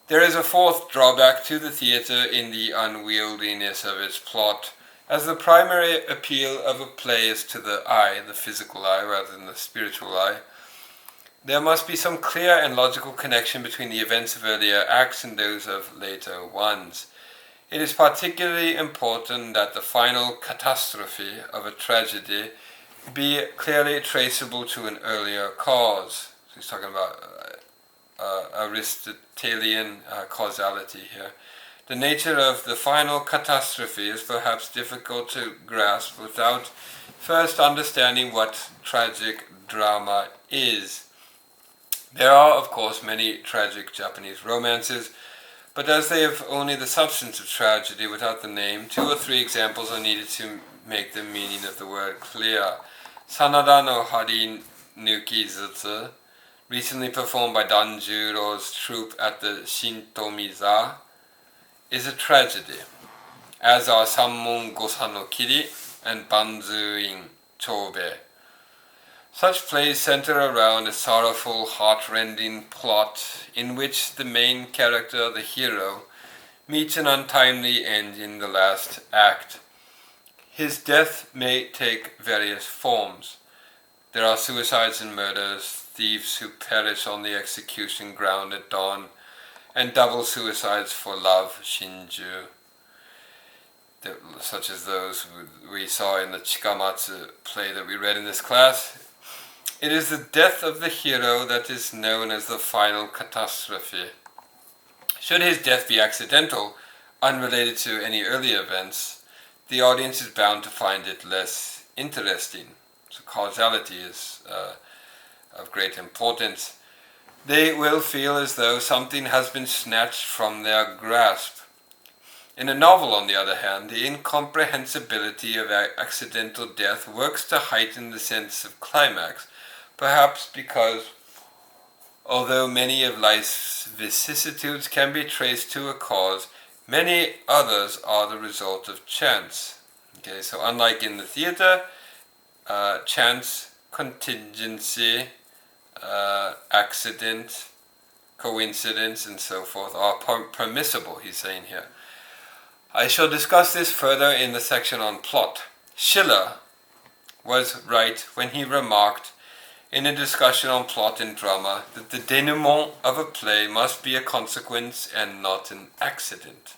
There is a fourth drawback to the theatre in the unwieldiness of its plot. As the primary appeal of a play is to the eye, the physical eye, rather than the spiritual eye, there must be some clear and logical connection between the events of earlier acts and those of later ones. It is particularly important that the final catastrophe of a tragedy be clearly traceable to an earlier cause. So he's talking about Aristotelian causality here. The nature of the final catastrophe is perhaps difficult to grasp without first understanding what tragic drama is. There are, of course, many tragic Japanese romances, but as they have only the substance of tragedy without the name, 2 or 3 examples are needed to make the meaning of the word clear. Sanada no Hari Nuki Zutsu, recently performed by Danjuro's troupe at the Shintomiza, is a tragedy, as are Sammon Gosa no Kiri and Banzuin Chobe. Such plays center around a sorrowful, heart-rending plot in which the main character, the hero, meets an untimely end in the last act. His death may take various forms. There are suicides and murders, thieves who perish on the execution ground at dawn, and double suicides for love, Shinju, such as those we saw in the Chikamatsu play that we read in this class. It is the death of the hero that is known as the final catastrophe. Should his death be accidental, unrelated to any earlier events, the audience is bound to find it less interesting. So causality is of great importance. They will feel as though something has been snatched from their grasp. In a novel, on the other hand, the incomprehensibility of accidental death works to heighten the sense of climax, perhaps because, although many of life's vicissitudes can be traced to a cause, many others are the result of chance. Okay, so unlike in the theater, chance, contingency, accident, coincidence, and so forth are permissible, he's saying here. I shall discuss this further in the section on plot. Schiller was right when he remarked in a discussion on plot in drama that the denouement of a play must be a consequence and not an accident.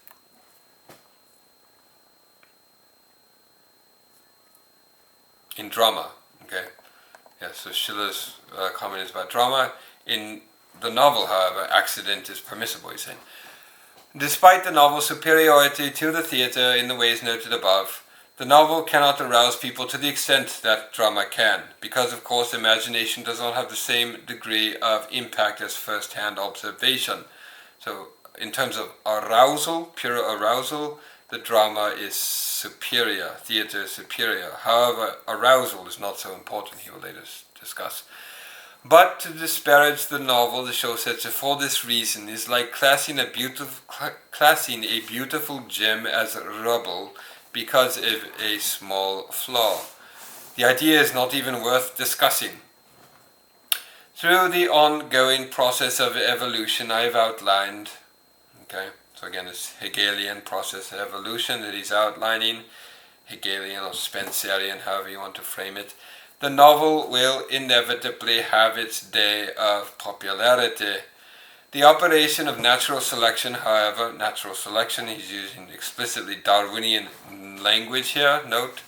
In drama, okay? Yeah, so Schiller's comment is about drama. In the novel, however, accident is permissible, he's saying. Despite the novel's superiority to the theatre in the ways noted above, the novel cannot arouse people to the extent that drama can, because of course imagination does not have the same degree of impact as first-hand observation. So in terms of arousal, pure arousal, the drama is superior, theatre is superior. However, arousal is not so important, he will later discuss. But to disparage the novel, the Shōsetsu, for this reason is like classing a beautiful gem as rubble because of a small flaw. The idea is not even worth discussing. Through the ongoing process of evolution I have outlined, okay, so again it's Hegelian process of evolution that he's outlining, Hegelian or Spencerian, however you want to frame it, the novel will inevitably have its day of popularity. The operation of natural selection, however, natural selection, he's using explicitly Darwinian language here, note.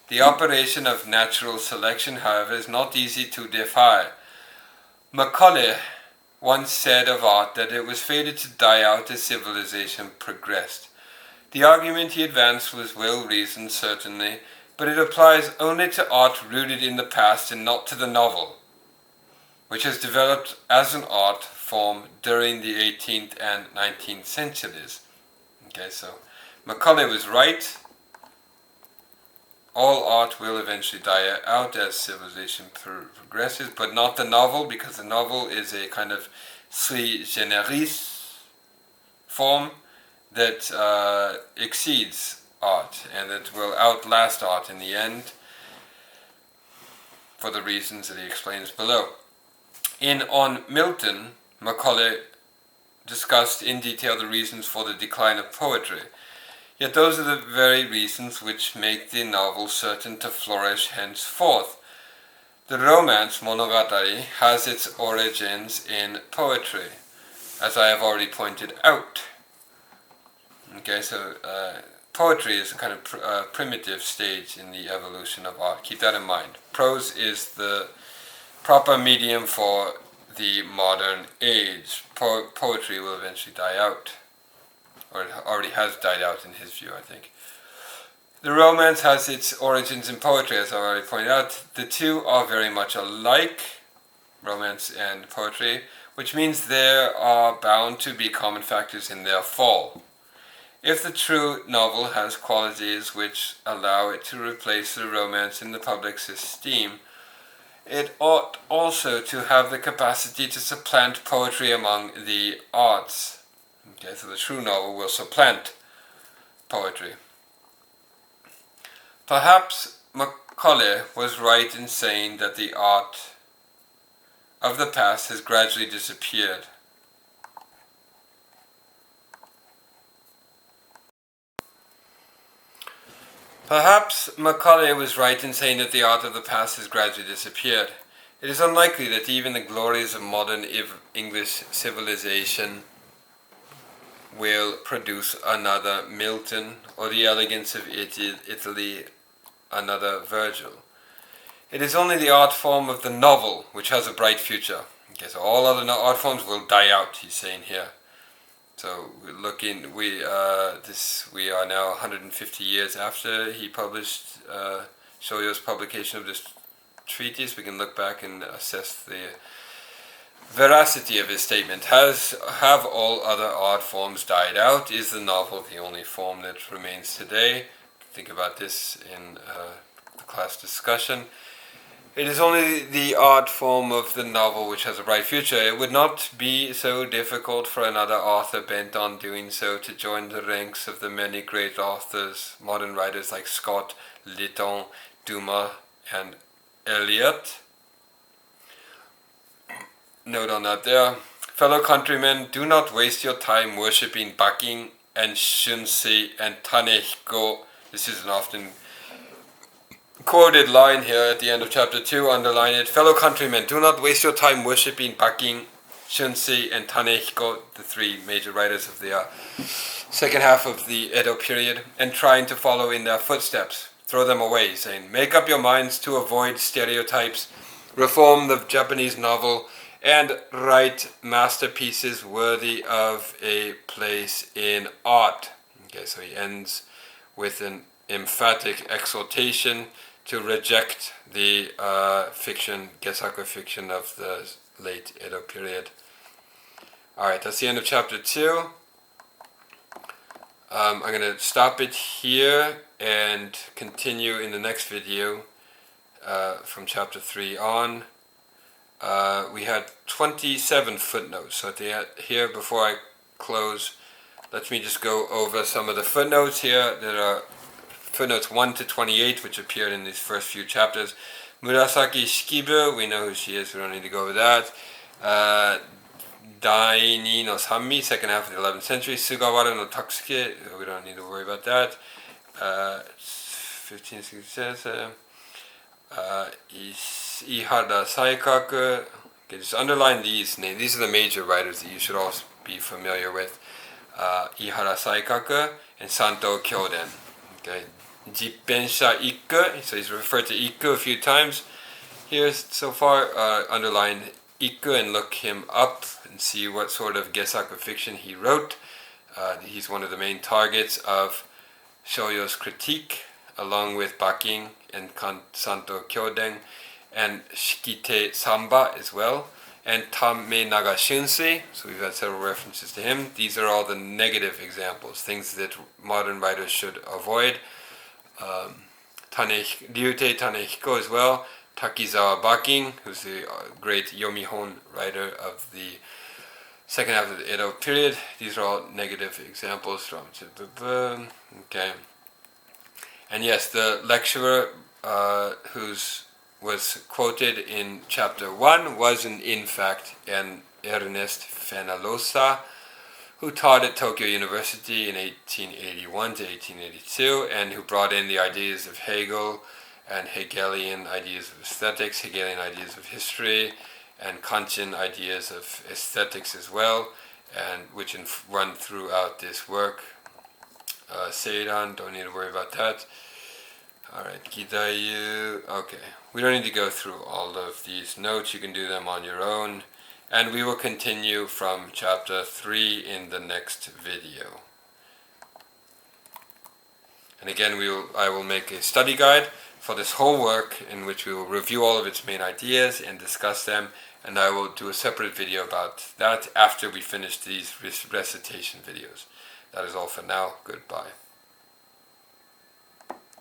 The operation of natural selection, however, is not easy to defy. Macaulay once said of art that it was fated to die out as civilization progressed. The argument he advanced was well-reasoned, certainly, but it applies only to art rooted in the past and not to the novel, which has developed as an art form during the 18th and 19th centuries. Okay, so Macaulay was right. All art will eventually die out as civilization progresses, but not the novel, because the novel is a kind of sui generis form that exceeds art, and it will outlast art in the end for the reasons that he explains below. On Milton, Macaulay discussed in detail the reasons for the decline of poetry, yet those are the very reasons which make the novel certain to flourish henceforth. The romance monogatari has its origins in poetry, as I have already pointed out. Okay, so poetry is a kind of primitive stage in the evolution of art. Keep that in mind. Prose is the proper medium for the modern age. Poetry will eventually die out, or it already has died out in his view, I think. The romance has its origins in poetry, as I already pointed out. The two are very much alike, romance and poetry, which means there are bound to be common factors in their fall. If the true novel has qualities which allow it to replace the romance in the public's esteem, it ought also to have the capacity to supplant poetry among the arts. Okay, so the true novel will supplant poetry. Perhaps Macaulay was right in saying that the art of the past has gradually disappeared. Perhaps Macaulay was right in saying that the art of the past has gradually disappeared. It is unlikely that even the glories of modern English civilization will produce another Milton, or the elegance of Italy another Virgil. It is only the art form of the novel which has a bright future. Okay, so all other art forms will die out, he's saying here. So we are now 150 years after he published Shōyō's publication of this treatise. We can look back and assess veracity of his statement. Have all other art forms died out? Is the novel the only form that remains today? Think about this in the class discussion. It is only the art form of the novel which has a bright future. It would not be so difficult for another author bent on doing so to join the ranks of the many great authors, modern writers like Scott, Lytton, Dumas, and Eliot. Note on that there. Fellow countrymen, do not waste your time worshipping Bakin and Shinzui and Tanehiko. This is an often quoted line here at the end of chapter 2, underline it. Fellow countrymen, do not waste your time worshipping Bakin, Shinzui, and Tanehiko, the three major writers of the second half of the Edo period, and trying to follow in their footsteps. Throw them away, saying, make up your minds to avoid stereotypes, reform the Japanese novel, and write masterpieces worthy of a place in art. Okay, so he ends with an emphatic exhortation to reject the fiction, Gesaku fiction of the late Edo period. Alright, that's the end of chapter 2. I'm going to stop it here and continue in the next video from chapter 3 on. We had 27 footnotes, so here before I close, let me just go over some of the footnotes here. There are footnotes 1 to 28, which appeared in these first few chapters. Murasaki Shikibu, we know who she is, we don't need to go over that. Daini no Sanmi, second half of the 11th century. Sugawara no Taksuke, we don't need to worry about that. 1566. Ihara Saikaku. Okay, just underline these names. These are the major writers that you should all be familiar with. Ihara Saikaku and Santo Kyoden. Okay. Jippensha Ikku, so he's referred to Ikku a few times here so far. Underline Ikku and look him up and see what sort of Gesaku fiction he wrote. He's one of the main targets of Shōyō's critique, along with Bakin and Santo Kyoden, and Shikite Samba as well, and Tame Naga Shunsei, so we've had several references to him. These are all the negative examples, things that modern writers should avoid. Ryutei Tanehiko as well, Takizawa Bakin, who's the great Yomihon writer of the second half of the Edo period. These are all negative examples from okay. And yes, the lecturer who's was quoted in chapter 1 was in fact an Ernest Fenalosa, who taught at Tokyo University in 1881 to 1882, and who brought in the ideas of Hegel and Hegelian ideas of aesthetics, Hegelian ideas of history, and Kantian ideas of aesthetics as well, and which run throughout this work. Seiran, don't need to worry about that. Alright, Kidayu, okay. We don't need to go through all of these notes, you can do them on your own. And we will continue from chapter 3 in the next video. And again, I will make a study guide for this whole work in which we will review all of its main ideas and discuss them. And I will do a separate video about that after we finish these recitation videos. That is all for now. Goodbye.